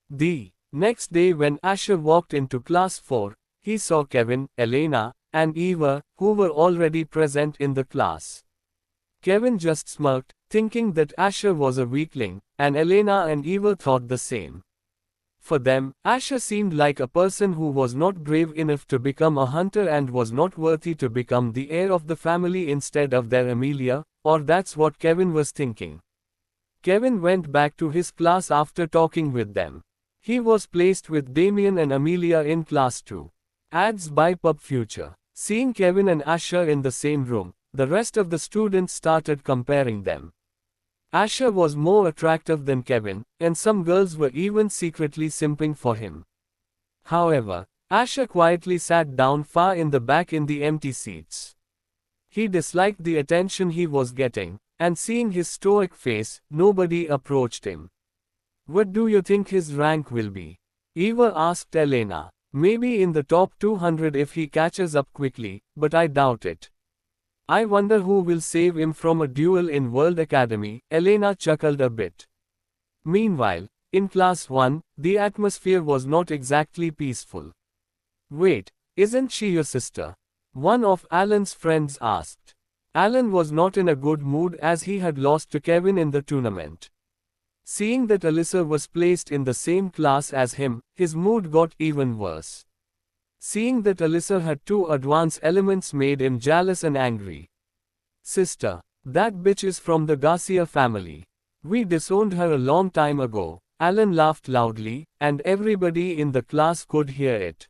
Speaker 1: The next day when Asher walked into Class 4, he saw Kevin, Elena, and Eva, who were already present in the class. Kevin just smirked, thinking that Asher was a weakling, and Elena and Eva thought the same. For them, Asher seemed like a person who was not brave enough to become a hunter and was not worthy to become the heir of the family instead of their Amelia, or that's what Kevin was thinking. Kevin went back to his class after talking with them. He was placed with Damien and Amelia in Class 2. Ads by Pub Future. Seeing Kevin and Asher in the same room, the rest of the students started comparing them. Asher was more attractive than Kevin, and some girls were even secretly simping for him. However, Asher quietly sat down far in the back in the empty seats. He disliked the attention he was getting, and seeing his stoic face, nobody approached him. What do you think his rank will be? Eva asked Elena. Maybe in the top 200 if he catches up quickly, but I doubt it. I wonder who will save him from a duel in World Academy, Elena chuckled a bit. Meanwhile, in Class 1, the atmosphere was not exactly peaceful. Wait, isn't she your sister? One of Alan's friends asked. Alan was not in a good mood as he had lost to Kevin in the tournament. Seeing that Alyssa was placed in the same class as him, his mood got even worse. Seeing that Alyssa had 2 advanced elements made him jealous and angry. Sister, that bitch is from the Garcia family. We disowned her a long time ago. Alan laughed loudly, and everybody in the class could hear it.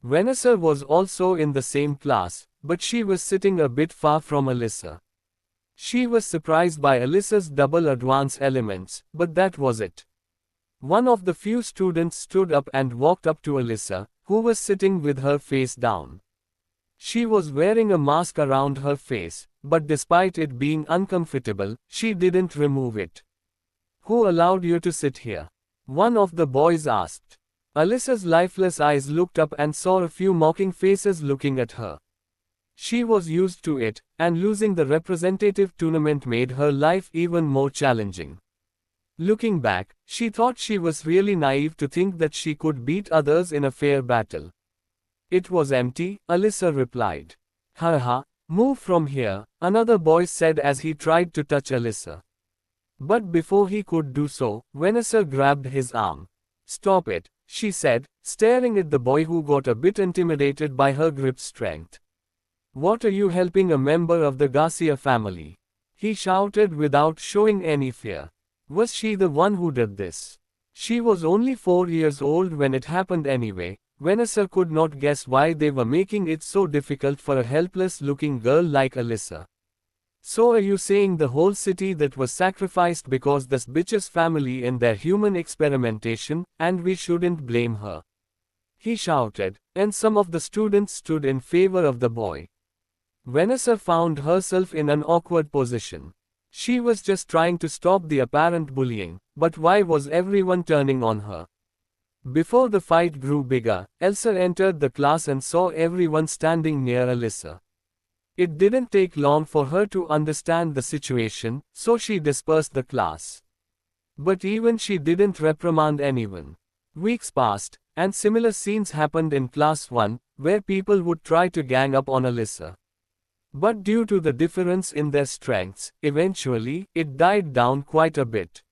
Speaker 1: Vanessa was also in the same class, but she was sitting a bit far from Alyssa. She was surprised by Alyssa's double advance elements, but that was it. One of the few students stood up and walked up to Alyssa, who was sitting with her face down. She was wearing a mask around her face, but despite it being uncomfortable, she didn't remove it. Who allowed you to sit here? One of the boys asked. Alyssa's lifeless eyes looked up and saw a few mocking faces looking at her. She was used to it, and losing the representative tournament made her life even more challenging. Looking back, she thought she was really naive to think that she could beat others in a fair battle. It was empty, Alyssa replied. Haha, move from here, another boy said as he tried to touch Alyssa. But before he could do so, Vanessa grabbed his arm. Stop it, she said, staring at the boy who got a bit intimidated by her grip strength. What are you helping a member of the Garcia family? He shouted without showing any fear. Was she the one who did this? She was only 4 years old when it happened anyway. Vanessa could not guess why they were making it so difficult for a helpless-looking girl like Alyssa. So are you saying the whole city that was sacrificed because this bitch's family in their human experimentation, and we shouldn't blame her? He shouted, and some of the students stood in favor of the boy. Vanessa found herself in an awkward position. She was just trying to stop the apparent bullying, but why was everyone turning on her? Before the fight grew bigger, Elsa entered the class and saw everyone standing near Alyssa. It didn't take long for her to understand the situation, so she dispersed the class. But even she didn't reprimand anyone. Weeks passed, And similar scenes happened in Class 1, where people would try to gang up on Alyssa. But due to the difference in their strengths, eventually, it died down quite a bit.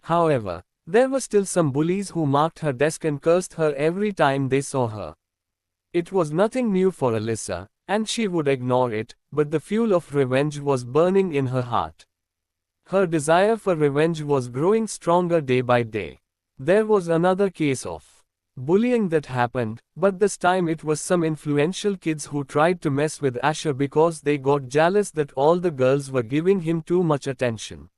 Speaker 1: However, there were still some bullies who marked her desk and cursed her every time they saw her. It was nothing new for Alyssa, and she would ignore it, but the fuel of revenge was burning in her heart. Her desire for revenge was growing stronger day by day. There was another case of bullying that happened, but this time it was some influential kids who tried to mess with Asher because they got jealous that all the girls were giving him too much attention.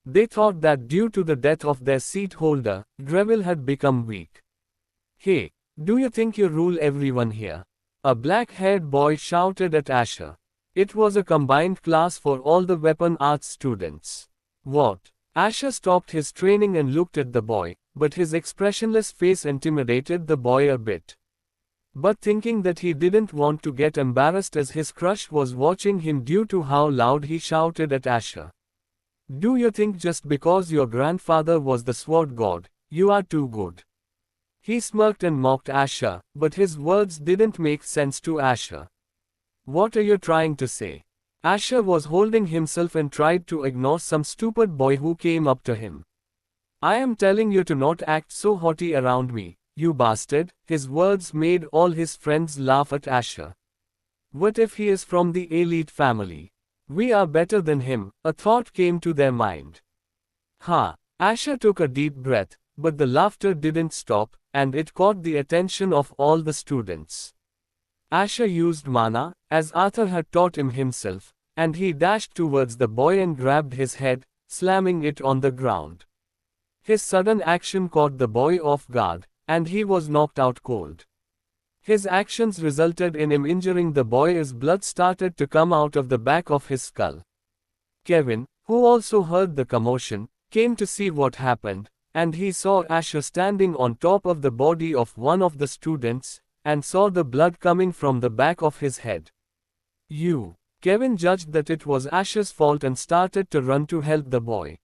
Speaker 1: They thought that due to the death of their seat holder, Greville had become weak. "Hey, do you think you rule everyone here?" a black-haired boy shouted at Asher. It was a combined class for all the weapon arts students. "What?" Asher stopped his training and looked at the boy, but his expressionless face intimidated the boy a bit. But thinking that he didn't want to get embarrassed as his crush was watching him due to how loud he shouted at Asher. "Do you think just because your grandfather was the sword god, you are too good?" He smirked and mocked Asher, but his words didn't make sense to Asher. "What are you trying to say?" Asher was holding himself and tried to ignore some stupid boy who came up to him. "I am telling you to not act so haughty around me, you bastard." His words made all his friends laugh at Asher. What if he is from the elite family? We are better than him, a thought came to their mind. Ha! Asher took a deep breath, but the laughter didn't stop, and it caught the attention of all the students. Asher used mana, as Arthur had taught him himself, and he dashed towards the boy and grabbed his head, slamming it on the ground. His sudden action caught the boy off guard, and he was knocked out cold. His actions resulted in him injuring the boy as blood started to come out of the back of his skull. Kevin, who also heard the commotion, came to see what happened, and he saw Asher standing on top of the body of one of the students, and saw the blood coming from the back of his head. Kevin judged that it was Asher's fault and started to run to help the boy.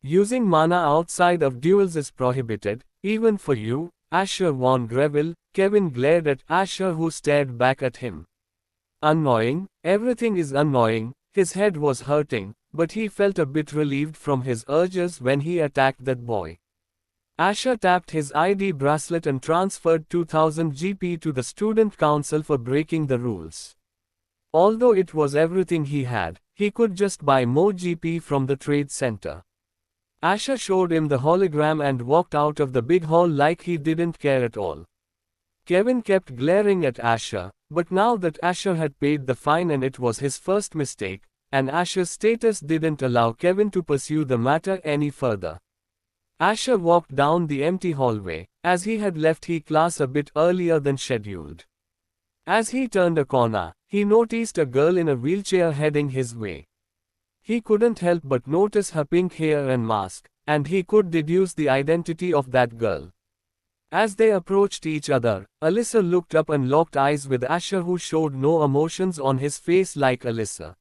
Speaker 1: "Using mana outside of duels is prohibited, even for you," Asher warned Greville. Kevin glared at Asher, who stared back at him. Annoying, everything is annoying. His head was hurting, but he felt a bit relieved from his urges when he attacked that boy. Asher tapped his ID bracelet and transferred 2000 GP to the student council for breaking the rules. Although it was everything he had, he could just buy more GP from the trade center. Asher showed him the hologram and walked out of the big hall like he didn't care at all. Kevin kept glaring at Asher, but now that Asher had paid the fine and it was his first mistake, and Asher's status didn't allow Kevin to pursue the matter any further. Asher walked down the empty hallway, as he had left his class a bit earlier than scheduled. As he turned a corner, he noticed a girl in a wheelchair heading his way. He couldn't help but notice her pink hair and mask, and he could deduce the identity of that girl. As they approached each other, Alyssa looked up and locked eyes with Asher, who showed no emotions on his face like Alyssa.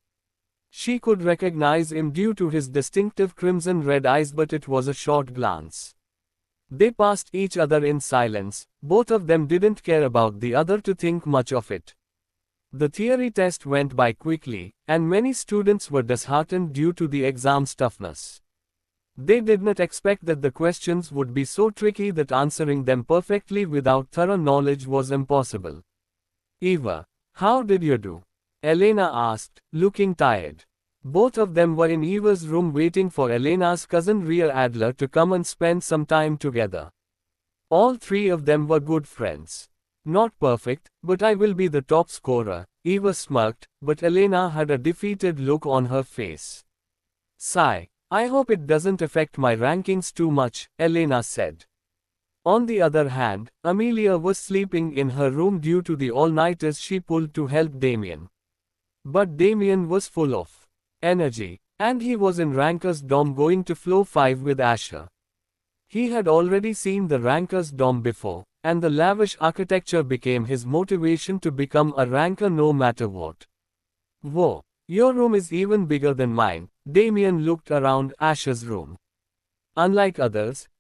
Speaker 1: She could recognize him due to his distinctive crimson-red eyes, but it was a short glance. They passed each other in silence. Both of them didn't care about the other to think much of it. The theory test went by quickly, and many students were disheartened due to the exam's toughness. They did not expect that the questions would be so tricky that answering them perfectly without thorough knowledge was impossible. "Eva, how did you do?" Elena asked, looking tired. Both of them were in Eva's room waiting for Elena's cousin Rhea Adler to come and spend some time together. All three of them were good friends. "Not perfect, but I will be the top scorer," Eva smirked, but Elena had a defeated look on her face. "Sigh. I hope it doesn't affect my rankings too much," Elena said. On the other hand, Amelia was sleeping in her room due to the all-nighters she pulled to help Damien. But Damien was full of energy, and he was in Ranker's dorm going to flow 5 with Asher. He had already seen the Ranker's dorm before, and the lavish architecture became his motivation to become a Ranker no matter what. "Whoa, your room is even bigger than mine." Damien looked around Asher's room. Unlike others,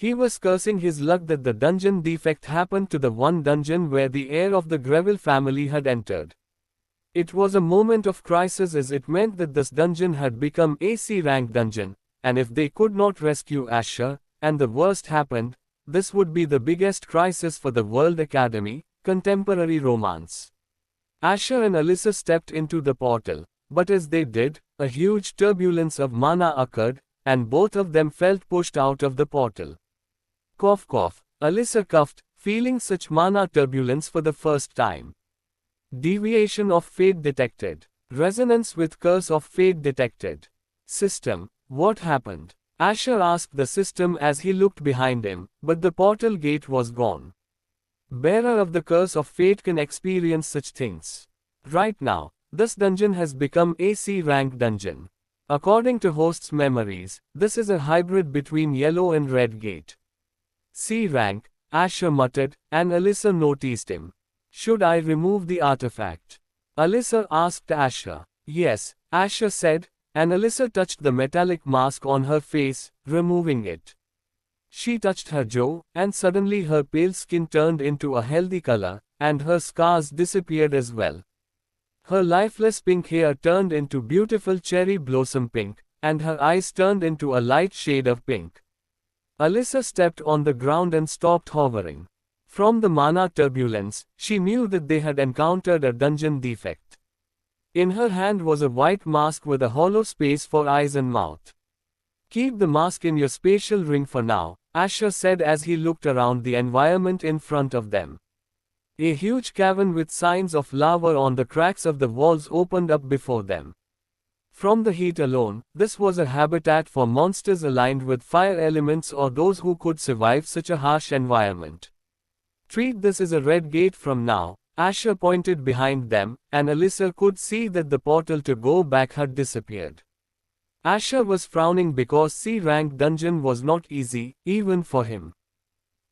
Speaker 1: He was cursing his luck that the dungeon defect happened to the one dungeon where the heir of the Greville family had entered. It was a moment of crisis as it meant that this dungeon had become a C-rank dungeon, and if they could not rescue Asher, and the worst happened, this would be the biggest crisis for the World Academy, contemporary romance. Asher and Alyssa stepped into the portal, but as they did, a huge turbulence of mana occurred, and both of them felt pushed out of the portal. Cough cough, Alyssa coughed, feeling such mana turbulence for the first time. Deviation of fate detected. Resonance with curse of fate detected. System, what happened? Asher asked the system as he looked behind him, but the portal gate was gone. Bearer of the curse of fate can experience such things. Right now, this dungeon has become a C-rank dungeon. According to host's memories, this is a hybrid between yellow and red gate. C-rank, Asher muttered, and Alyssa noticed him. Should I remove the artifact? Alyssa asked Asher. Yes, Asher said, and Alyssa touched the metallic mask on her face, removing it. She touched her jaw, and suddenly her pale skin turned into a healthy color, and her scars disappeared as well. Her lifeless pink hair turned into beautiful cherry blossom pink, and her eyes turned into a light shade of pink. Alyssa stepped on the ground and stopped hovering. From the mana turbulence, she knew that they had encountered a dungeon defect. In her hand was a white mask with a hollow space for eyes and mouth. Keep the mask in your spatial ring for now, Asher said as he looked around the environment in front of them. A huge cavern with signs of lava on the cracks of the walls opened up before them. From the heat alone, this was a habitat for monsters aligned with fire elements or those who could survive such a harsh environment. Treat this as a red gate from now, Asher pointed behind them, and Alyssa could see that the portal to go back had disappeared. Asher was frowning because C-rank dungeon was not easy, even for him.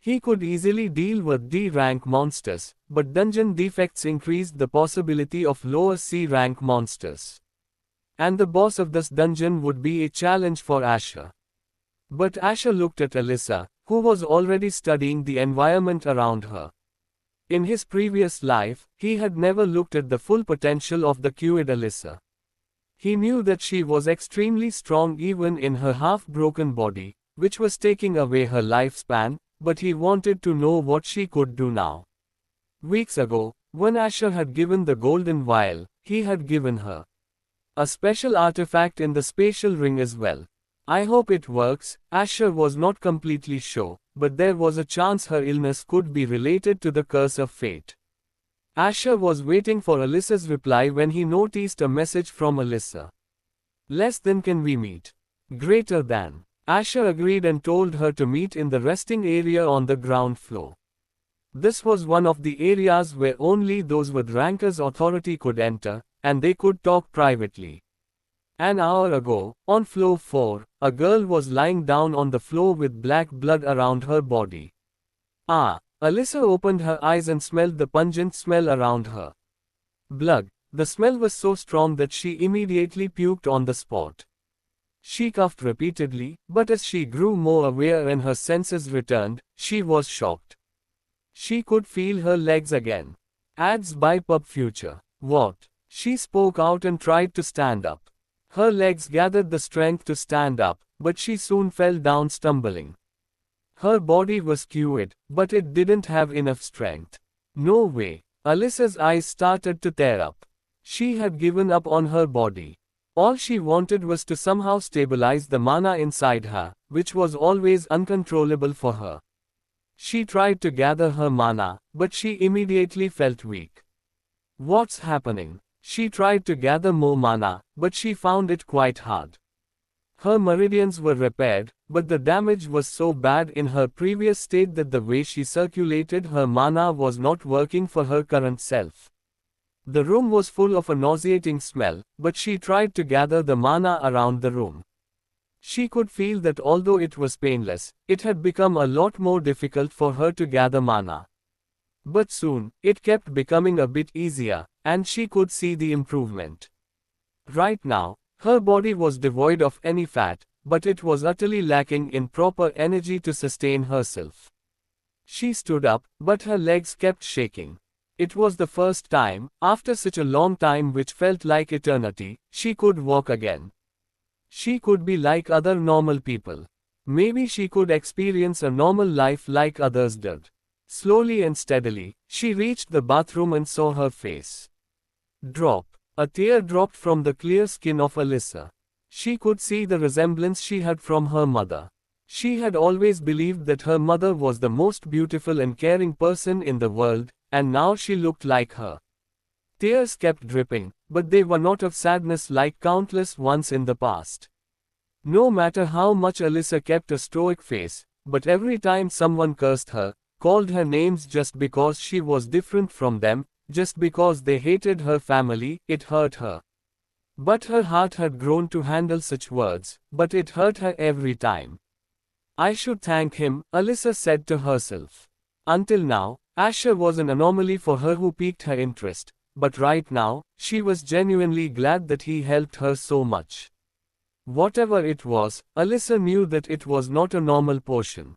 Speaker 1: He could easily deal with D-rank monsters, but dungeon defects increased the possibility of lower C-rank monsters. And the boss of this dungeon would be a challenge for Asher. But Asher looked at Alyssa, who was already studying the environment around her. In his previous life, he had never looked at the full potential of the cued Alyssa. He knew that she was extremely strong even in her half-broken body, which was taking away her lifespan, but he wanted to know what she could do now. Weeks ago, when Asher had given the golden vial, he had given her a special artifact in the spatial ring as well. I hope it works, Asher was not completely sure, but there was a chance her illness could be related to the curse of fate. Asher was waiting for Alyssa's reply when he noticed a message from Alyssa. Less than can we meet? Greater than. Asher agreed and told her to meet in the resting area on the ground floor. This was one of the areas where only those with ranker's authority could enter, and they could talk privately. An hour ago, on floor 4, a girl was lying down on the floor with black blood around her body. Ah! Alyssa opened her eyes and smelled the pungent smell around her. Blood. The smell was so strong that she immediately puked on the spot. She coughed repeatedly, but as she grew more aware and her senses returned, she was shocked. She could feel her legs again. Ads by Pub Future. What? She spoke out and tried to stand up. Her legs gathered the strength to stand up, but she soon fell down stumbling. Her body was cued, but it didn't have enough strength. No way. Alyssa's eyes started to tear up. She had given up on her body. All she wanted was to somehow stabilize the mana inside her, which was always uncontrollable for her. She tried to gather her mana, but she immediately felt weak. What's happening? She tried to gather more mana, but she found it quite hard. Her meridians were repaired, but the damage was so bad in her previous state that the way she circulated her mana was not working for her current self. The room was full of a nauseating smell, but she tried to gather the mana around the room. She could feel that although it was painless, it had become a lot more difficult for her to gather mana. But soon, it kept becoming a bit easier, and she could see the improvement. Right now, her body was devoid of any fat, but it was utterly lacking in proper energy to sustain herself. She stood up, but her legs kept shaking. It was the first time, after such a long time which felt like eternity, she could walk again. She could be like other normal people. Maybe she could experience a normal life like others did. Slowly and steadily, she reached the bathroom and saw her face drop. A tear dropped from the clear skin of Alyssa. She could see the resemblance she had from her mother. She had always believed that her mother was the most beautiful and caring person in the world, and now she looked like her. Tears kept dripping, but they were not of sadness like countless ones in the past. No matter how much Alyssa kept a stoic face, but every time someone cursed her, called her names just because she was different from them, just because they hated her family, it hurt her. But her heart had grown to handle such words, but it hurt her every time. I should thank him, Alyssa said to herself. Until now, Asher was an anomaly for her who piqued her interest, but right now, she was genuinely glad that he helped her so much. Whatever it was, Alyssa knew that it was not a normal potion.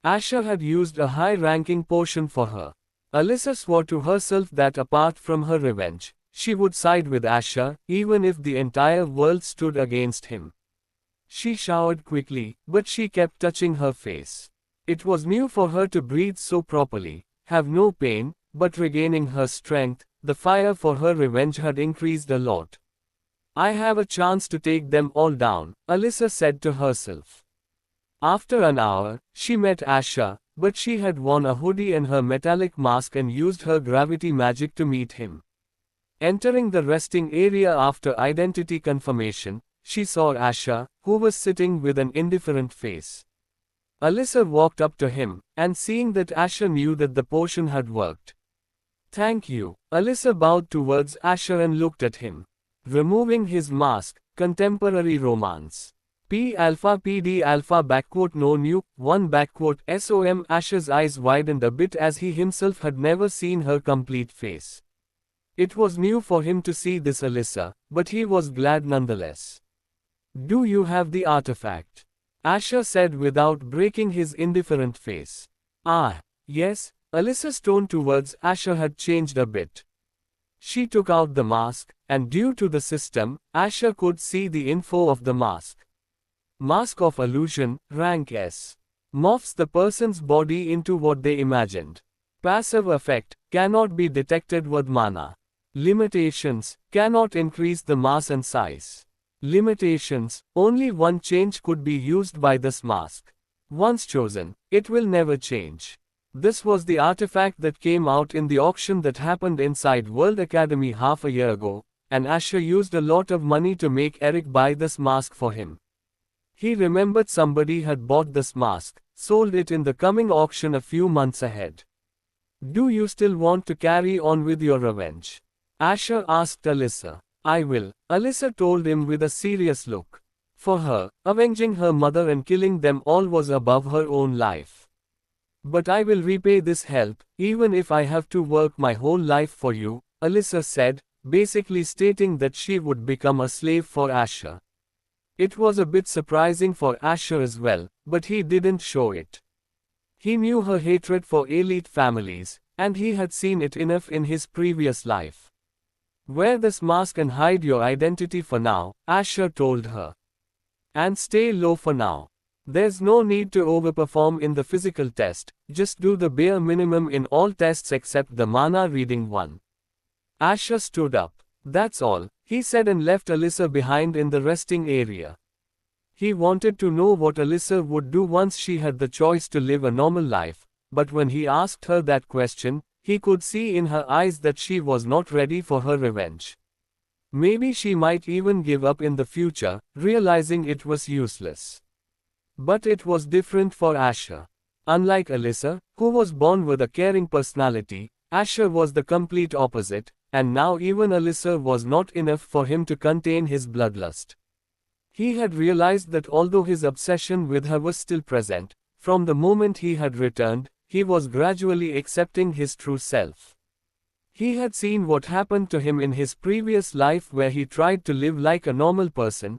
Speaker 1: Asher had used a high-ranking potion for her. Alyssa swore to herself that apart from her revenge, she would side with Asher, even if the entire world stood against him. She showered quickly, but she kept touching her face. It was new for her to breathe so properly, have no pain, but regaining her strength, the fire for her revenge had increased a lot. I have a chance to take them all down, Alyssa said to herself. After an hour, she met Asher, but she had worn a hoodie and her metallic mask and used her gravity magic to meet him. Entering the resting area after identity confirmation, she saw Asher, who was sitting with an indifferent face. Alyssa walked up to him, and seeing that Asher knew that the potion had worked. Thank you. Alyssa bowed towards Asher and looked at him. Removing his mask, contemporary romance. P alpha PD alpha _ no new, 1 _ SOM. Asher's eyes widened a bit as he himself had never seen her complete face. It was new for him to see this Alyssa, but he was glad nonetheless. Do you have the artifact? Asher said without breaking his indifferent face. Ah, yes. Alyssa's tone towards Asher had changed a bit. She took out the mask, and due to the system, Asher could see the info of the mask. Mask of Illusion, rank S. Morphs the person's body into what they imagined. Passive effect, cannot be detected with mana. Limitations, cannot increase the mass and size. Limitations, only one change could be used by this mask. Once chosen, it will never change. This was the artifact that came out in the auction that happened inside World Academy half a year ago, and Asher used a lot of money to make Eric buy this mask for him. He remembered somebody had bought this mask, sold it in the coming auction a few months ahead. Do you still want to carry on with your revenge? Asher asked Alyssa. I will, Alyssa told him with a serious look. For her, avenging her mother and killing them all was above her own life. But I will repay this help, even if I have to work my whole life for you, Alyssa said, basically stating that she would become a slave for Asher. It was a bit surprising for Asher as well, but he didn't show it. He knew her hatred for elite families, and he had seen it enough in his previous life. Wear this mask and hide your identity for now, Asher told her. And stay low for now. There's no need to overperform in the physical test, just do the bare minimum in all tests except the mana reading one. Asher stood up. That's all, he said and left Alyssa behind in the resting area. He wanted to know what Alyssa would do once she had the choice to live a normal life, but when he asked her that question, he could see in her eyes that she was not ready for her revenge. Maybe she might even give up in the future, realizing it was useless. But it was different for Asher. Unlike Alyssa, who was born with a caring personality, Asher was the complete opposite, and now even Alyssa was not enough for him to contain his bloodlust. He had realized that although his obsession with her was still present, from the moment he had returned, he was gradually accepting his true self. He had seen what happened to him in his previous life where he tried to live like a normal person,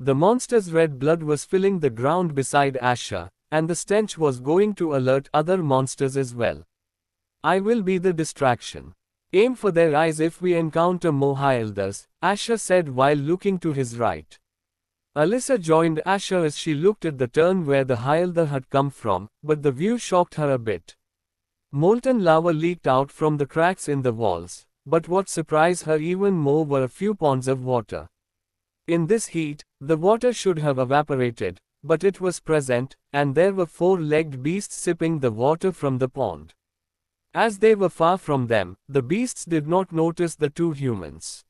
Speaker 1: The monster's red blood was filling the ground beside Asher, and the stench was going to alert other monsters as well. I will be the distraction. Aim for their eyes if we encounter more Hyilders, Asher said while looking to his right. Alyssa joined Asher as she looked at the turn where the Hyilder had come from, but the view shocked her a bit. Molten lava leaked out from the cracks in the walls, but what surprised her even more were a few ponds of water. In this heat, the water should have evaporated, but it was present, and there were four-legged beasts sipping the water from the pond. As they were far from them, the beasts did not notice the two humans.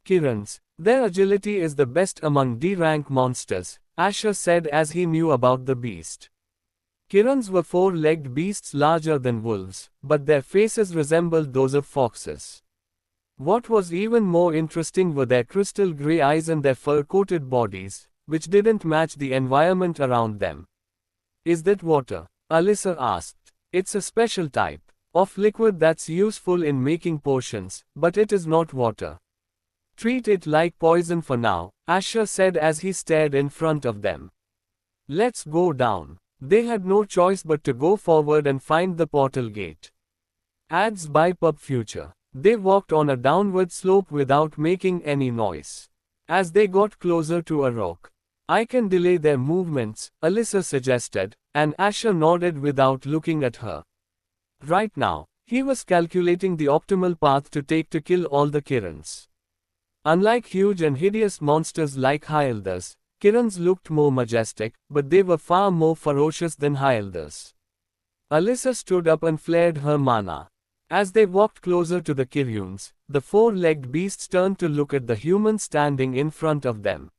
Speaker 1: Kirans, their agility is the best among D-rank monsters, Asher said as he knew about the beast. Kirans were four-legged beasts larger than wolves, but their faces resembled those of foxes. What was even more interesting were their crystal grey eyes and their fur-coated bodies, which didn't match the environment around them. Is that water? Alyssa asked. It's a special type of liquid that's useful in making potions, but it is not water. Treat it like poison for now, Asher said as he stared in front of them. Let's go down. They had no choice but to go forward and find the portal gate. Ads by Pub Future. They walked on a downward slope without making any noise. As they got closer to a rock, I can delay their movements, Alyssa suggested, and Asher nodded without looking at her. Right now, he was calculating the optimal path to take to kill all the Kirans. Unlike huge and hideous monsters like Hyilders, Kirans looked more majestic, but they were far more ferocious than Hyilders. Alyssa stood up and flared her mana. As they walked closer to the Kiryuns, the four-legged beasts turned to look at the human standing in front of them.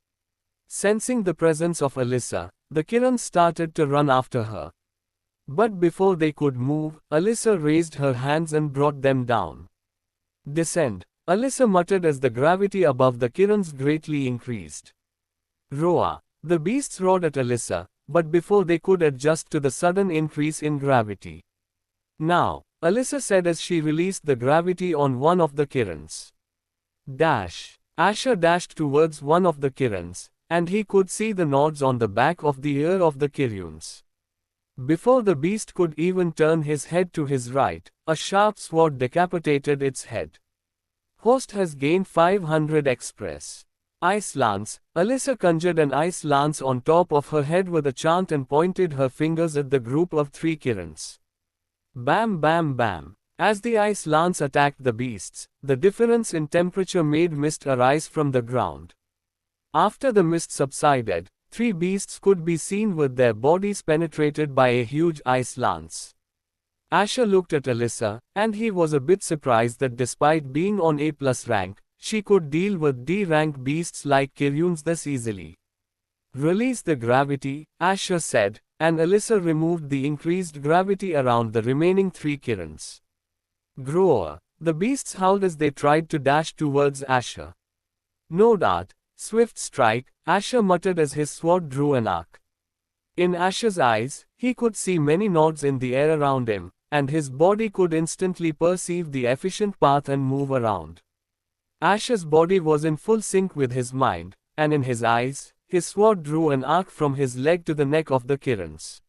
Speaker 1: Sensing the presence of Alyssa, the Kirans started to run after her. But before they could move, Alyssa raised her hands and brought them down. Descend, Alyssa muttered as the gravity above the Kirans greatly increased. Roar! The beasts roared at Alyssa, but before they could adjust to the sudden increase in gravity. Now, Alyssa said as she released the gravity on one of the Kirans. Dash! Asher dashed towards one of the Kirans, and he could see the nods on the back of the ear of the Kiryuns. Before the beast could even turn his head to his right, a sharp sword decapitated its head. Host has gained 500 Express. Ice Lance. Alyssa conjured an ice lance on top of her head with a chant and pointed her fingers at the group of three Kirans. Bam bam bam. As the ice lance attacked the beasts, the difference in temperature made mist arise from the ground. After the mist subsided, three beasts could be seen with their bodies penetrated by a huge ice lance. Asher looked at Alyssa, and he was a bit surprised that despite being on A+ rank, she could deal with D-rank beasts like Kiryuns this easily. Release the gravity, Asher said, and Alyssa removed the increased gravity around the remaining three Kirans. Grower. The beasts howled as they tried to dash towards Asher. No dart. Swift strike, Asher muttered as his sword drew an arc. In Asher's eyes, he could see many nodes in the air around him, and his body could instantly perceive the efficient path and move around. Asher's body was in full sync with his mind, and in his eyes, his sword drew an arc from his leg to the neck of the Kirans.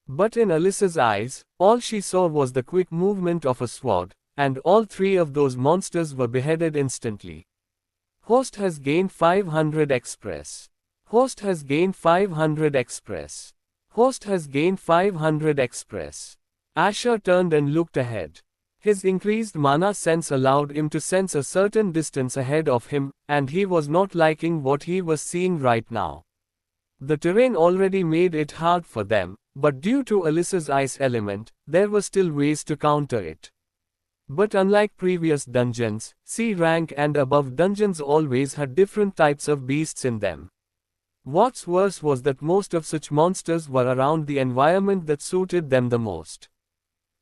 Speaker 1: But in Alyssa's eyes, all she saw was the quick movement of a sword, and all three of those monsters were beheaded instantly. Host has gained 500 Express. Host has gained 500 Express. Host has gained 500 Express. Asher turned and looked ahead. His increased mana sense allowed him to sense a certain distance ahead of him, and he was not liking what he was seeing right now. The terrain already made it hard for them, but due to Alyssa's ice element, there were still ways to counter it. But unlike previous dungeons, C rank and above dungeons always had different types of beasts in them. What's worse was that most of such monsters were around the environment that suited them the most.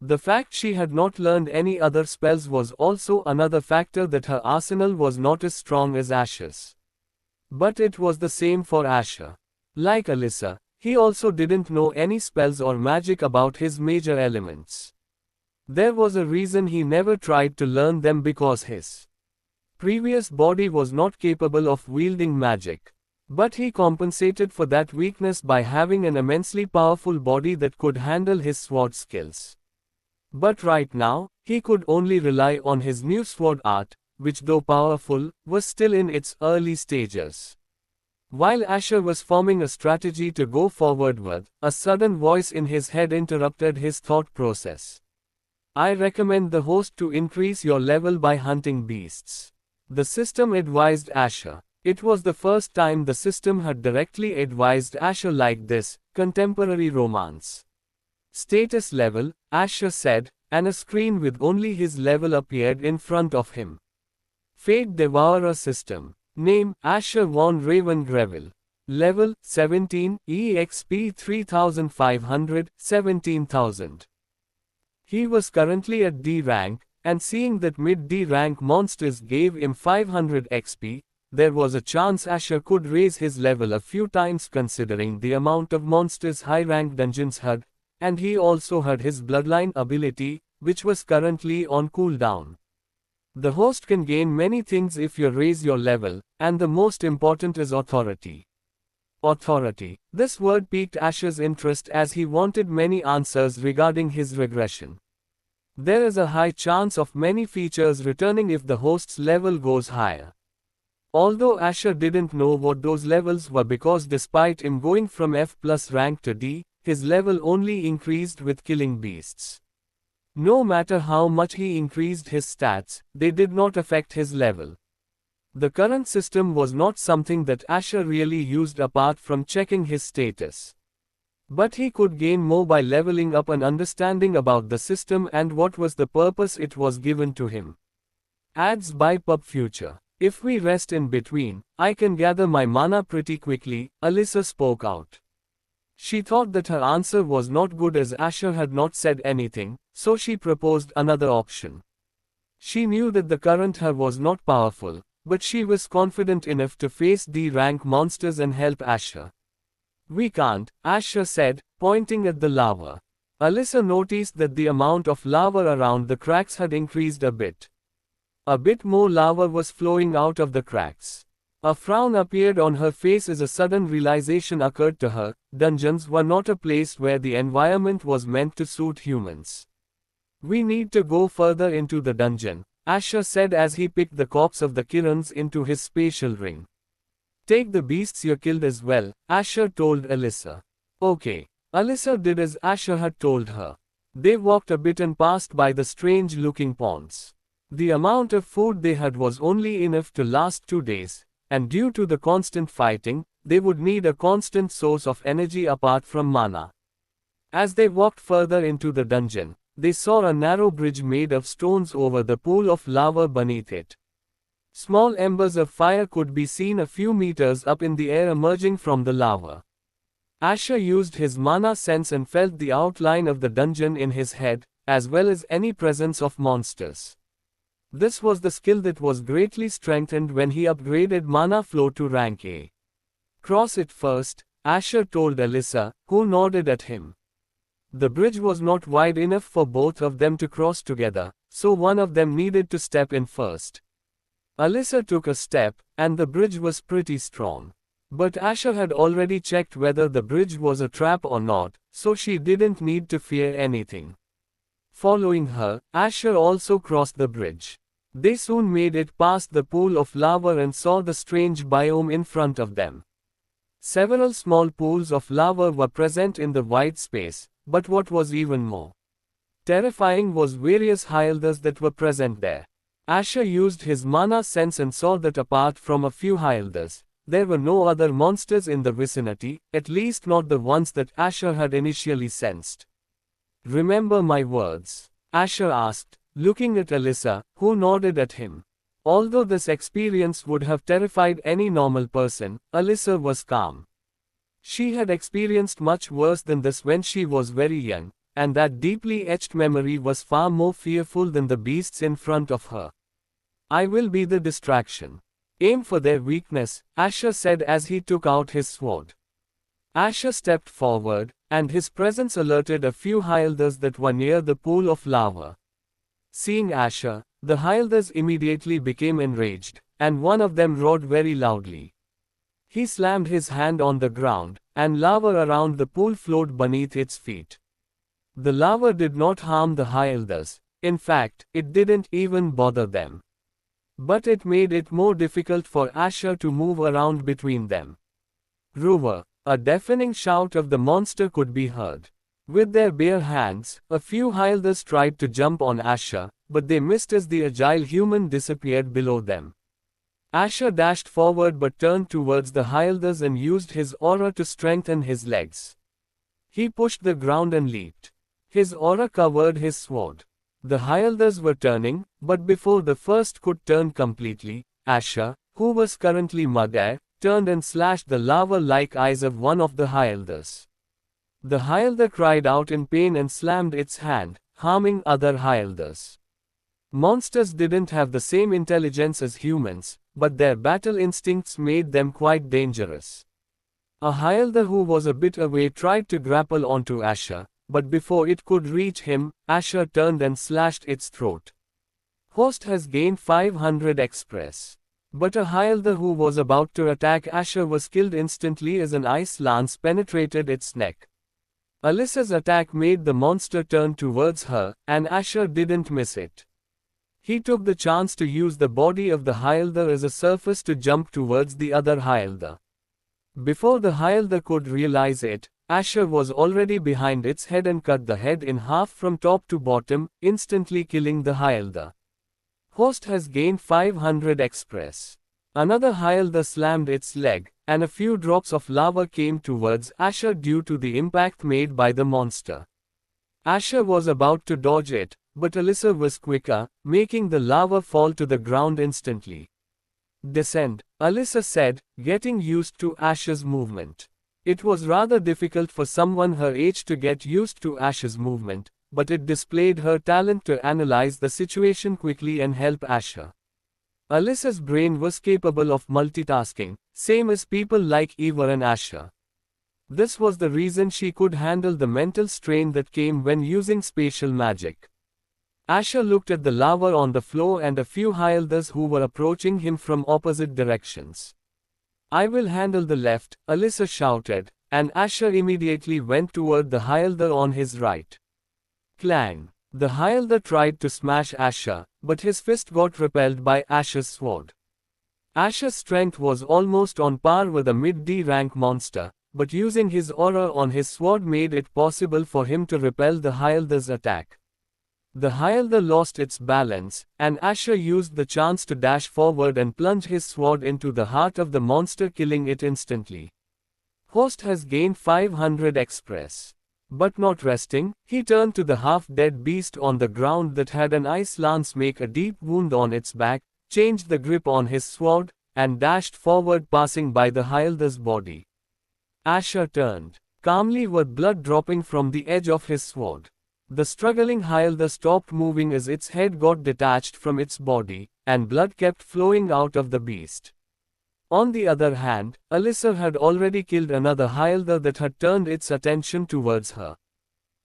Speaker 1: The fact she had not learned any other spells was also another factor that her arsenal was not as strong as Asher's. But it was the same for Asher. Like Alyssa, he also didn't know any spells or magic about his major elements. There was a reason he never tried to learn them, because his previous body was not capable of wielding magic. But he compensated for that weakness by having an immensely powerful body that could handle his sword skills. But right now, he could only rely on his new sword art, which though powerful, was still in its early stages. While Asher was forming a strategy to go forward with, a sudden voice in his head interrupted his thought process. I recommend the host to increase your level by hunting beasts. The system advised Asher. It was the first time the system had directly advised Asher like this. Contemporary romance. Status level, Asher said, and a screen with only his level appeared in front of him. Fate Devourer system. Name, Asher von Ravengrevel. Level, 17, EXP 3500, 17,000. He was currently at D rank, and seeing that mid-D rank monsters gave him 500 XP, there was a chance Asher could raise his level a few times considering the amount of monsters high-rank dungeons had, and he also had his bloodline ability, which was currently on cooldown. The host can gain many things if you raise your level, and the most important is authority. Authority. This word piqued Asher's interest as he wanted many answers regarding his regression. There is a high chance of many features returning if the host's level goes higher. Although Asher didn't know what those levels were, because despite him going from F+ rank to D, his level only increased with killing beasts. No matter how much he increased his stats, they did not affect his level. The current system was not something that Asher really used apart from checking his status. But he could gain more by leveling up and understanding about the system and what was the purpose it was given to him. Ads by Pub Future. If we rest in between, I can gather my mana pretty quickly, Alyssa spoke out. She thought that her answer was not good as Asher had not said anything, so she proposed another option. She knew that the current her was not powerful, but she was confident enough to face D-rank monsters and help Asher. We can't, Asher said, pointing at the lava. Alyssa noticed that the amount of lava around the cracks had increased a bit. A bit more lava was flowing out of the cracks. A frown appeared on her face as a sudden realization occurred to her. Dungeons were not a place where the environment was meant to suit humans. We need to go further into the dungeon, Asher said as he picked the corpse of the Kirans into his spatial ring. Take the beasts you killed as well, Asher told Alyssa. Okay. Alyssa did as Asher had told her. They walked a bit and passed by the strange-looking ponds. The amount of food they had was only enough to last 2 days, and due to the constant fighting, they would need a constant source of energy apart from mana. As they walked further into the dungeon, they saw a narrow bridge made of stones over the pool of lava beneath it. Small embers of fire could be seen a few meters up in the air emerging from the lava. Asher used his mana sense and felt the outline of the dungeon in his head, as well as any presence of monsters. This was the skill that was greatly strengthened when he upgraded mana flow to rank A. Cross it first, Asher told Alyssa, who nodded at him. The bridge was not wide enough for both of them to cross together, so one of them needed to step in first. Alyssa took a step, and the bridge was pretty strong. But Asher had already checked whether the bridge was a trap or not, so she didn't need to fear anything. Following her, Asher also crossed the bridge. They soon made it past the pool of lava and saw the strange biome in front of them. Several small pools of lava were present in the wide space, but what was even more terrifying was various Hyaldas that were present there. Asher used his mana sense and saw that apart from a few Hyaldas, there were no other monsters in the vicinity, at least not the ones that Asher had initially sensed. Remember my words? Asher asked, looking at Alyssa, who nodded at him. Although this experience would have terrified any normal person, Alyssa was calm. She had experienced much worse than this when she was very young, and that deeply etched memory was far more fearful than the beasts in front of her. I will be the distraction. Aim for their weakness, Asher said as he took out his sword. Asher stepped forward, and his presence alerted a few Hylders that were near the pool of lava. Seeing Asher, the Hylders immediately became enraged, and one of them roared very loudly. He slammed his hand on the ground, and lava around the pool flowed beneath its feet. The lava did not harm the Hylders. In fact, it didn't even bother them. But it made it more difficult for Asher to move around between them. Roar! A deafening shout of the monster could be heard. With their bare hands, a few Hylders tried to jump on Asher, but they missed as the agile human disappeared below them. Asher dashed forward but turned towards the Hylders and used his aura to strengthen his legs. He pushed the ground and leaped. His aura covered his sword. The Hylders were turning, but before the first could turn completely, Asher, who was currently mud-air, turned and slashed the lava-like eyes of one of the Hylders. The Hylder cried out in pain and slammed its hand, harming other Hylders. Monsters didn't have the same intelligence as humans, but their battle instincts made them quite dangerous. A Hylder who was a bit away tried to grapple onto Asher, but before it could reach him, Asher turned and slashed its throat. Host has gained 500 Express. But a Hylder who was about to attack Asher was killed instantly as an ice lance penetrated its neck. Alyssa's attack made the monster turn towards her, and Asher didn't miss it. He took the chance to use the body of the Hylder as a surface to jump towards the other Hylder. Before the Hylder could realize it, Asher was already behind its head and cut the head in half from top to bottom, instantly killing the Hylder. Host has gained 500 Express. Another Hylder slammed its leg, and a few drops of lava came towards Asher due to the impact made by the monster. Asher was about to dodge it, but Alyssa was quicker, making the lava fall to the ground instantly. Descend, Alyssa said, getting used to Asher's movement. It was rather difficult for someone her age to get used to Asher's movement, but it displayed her talent to analyze the situation quickly and help Asher. Alyssa's brain was capable of multitasking, same as people like Eva and Asher. This was the reason she could handle the mental strain that came when using spatial magic. Asher looked at the lava on the floor and a few Hylders who were approaching him from opposite directions. I will handle the left, Alyssa shouted, and Asher immediately went toward the Hylder on his right. Clang! The Hylder tried to smash Asher, but his fist got repelled by Asher's sword. Asher's strength was almost on par with a mid-D rank monster, but using his aura on his sword made it possible for him to repel the Hylder's attack. The Hylder lost its balance, and Asher used the chance to dash forward and plunge his sword into the heart of the monster, killing it instantly. Host has gained 500 Express. But not resting, he turned to the half-dead beast on the ground that had an ice lance make a deep wound on its back, changed the grip on his sword, and dashed forward, passing by the Hylder's body. Asher turned calmly with blood dropping from the edge of his sword. The struggling Hylder stopped moving as its head got detached from its body, and blood kept flowing out of the beast. On the other hand, Alyssa had already killed another Hylder that had turned its attention towards her.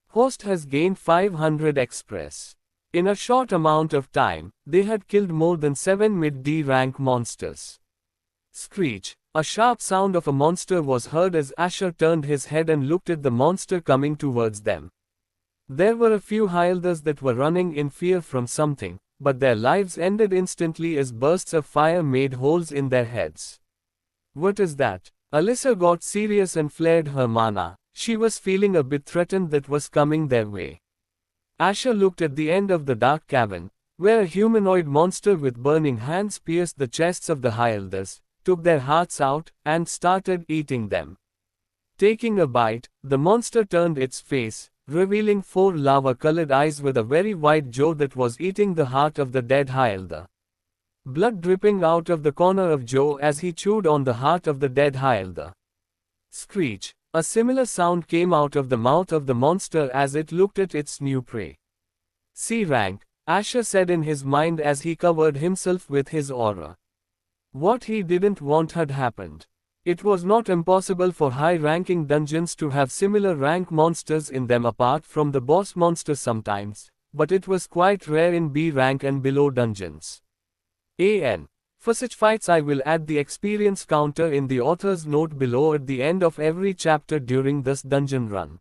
Speaker 1: Host has gained 500 Express. In a short amount of time, they had killed more than 7 mid-D rank monsters. Screech! A sharp sound of a monster was heard as Asher turned his head and looked at the monster coming towards them. There were a few Hylders that were running in fear from something, but their lives ended instantly as bursts of fire made holes in their heads. What is that? Alyssa got serious and flared her mana. She was feeling a bit threatened that was coming their way. Asher looked at the end of the dark cavern, where a humanoid monster with burning hands pierced the chests of the Hylders, took their hearts out, and started eating them. Taking a bite, the monster turned its face, revealing 4 lava-colored eyes with a very wide jaw that was eating the heart of the dead Hylder. Blood dripping out of the corner of jaw as he chewed on the heart of the dead Hylder. Screech! A similar sound came out of the mouth of the monster as it looked at its new prey. C rank, Asher said in his mind as he covered himself with his aura. What he didn't want had happened. It was not impossible for high-ranking dungeons to have similar rank monsters in them apart from the boss monster sometimes, but it was quite rare in B rank and below dungeons. AN. For such fights I will add the experience counter in the author's note below at the end of every chapter during this dungeon run.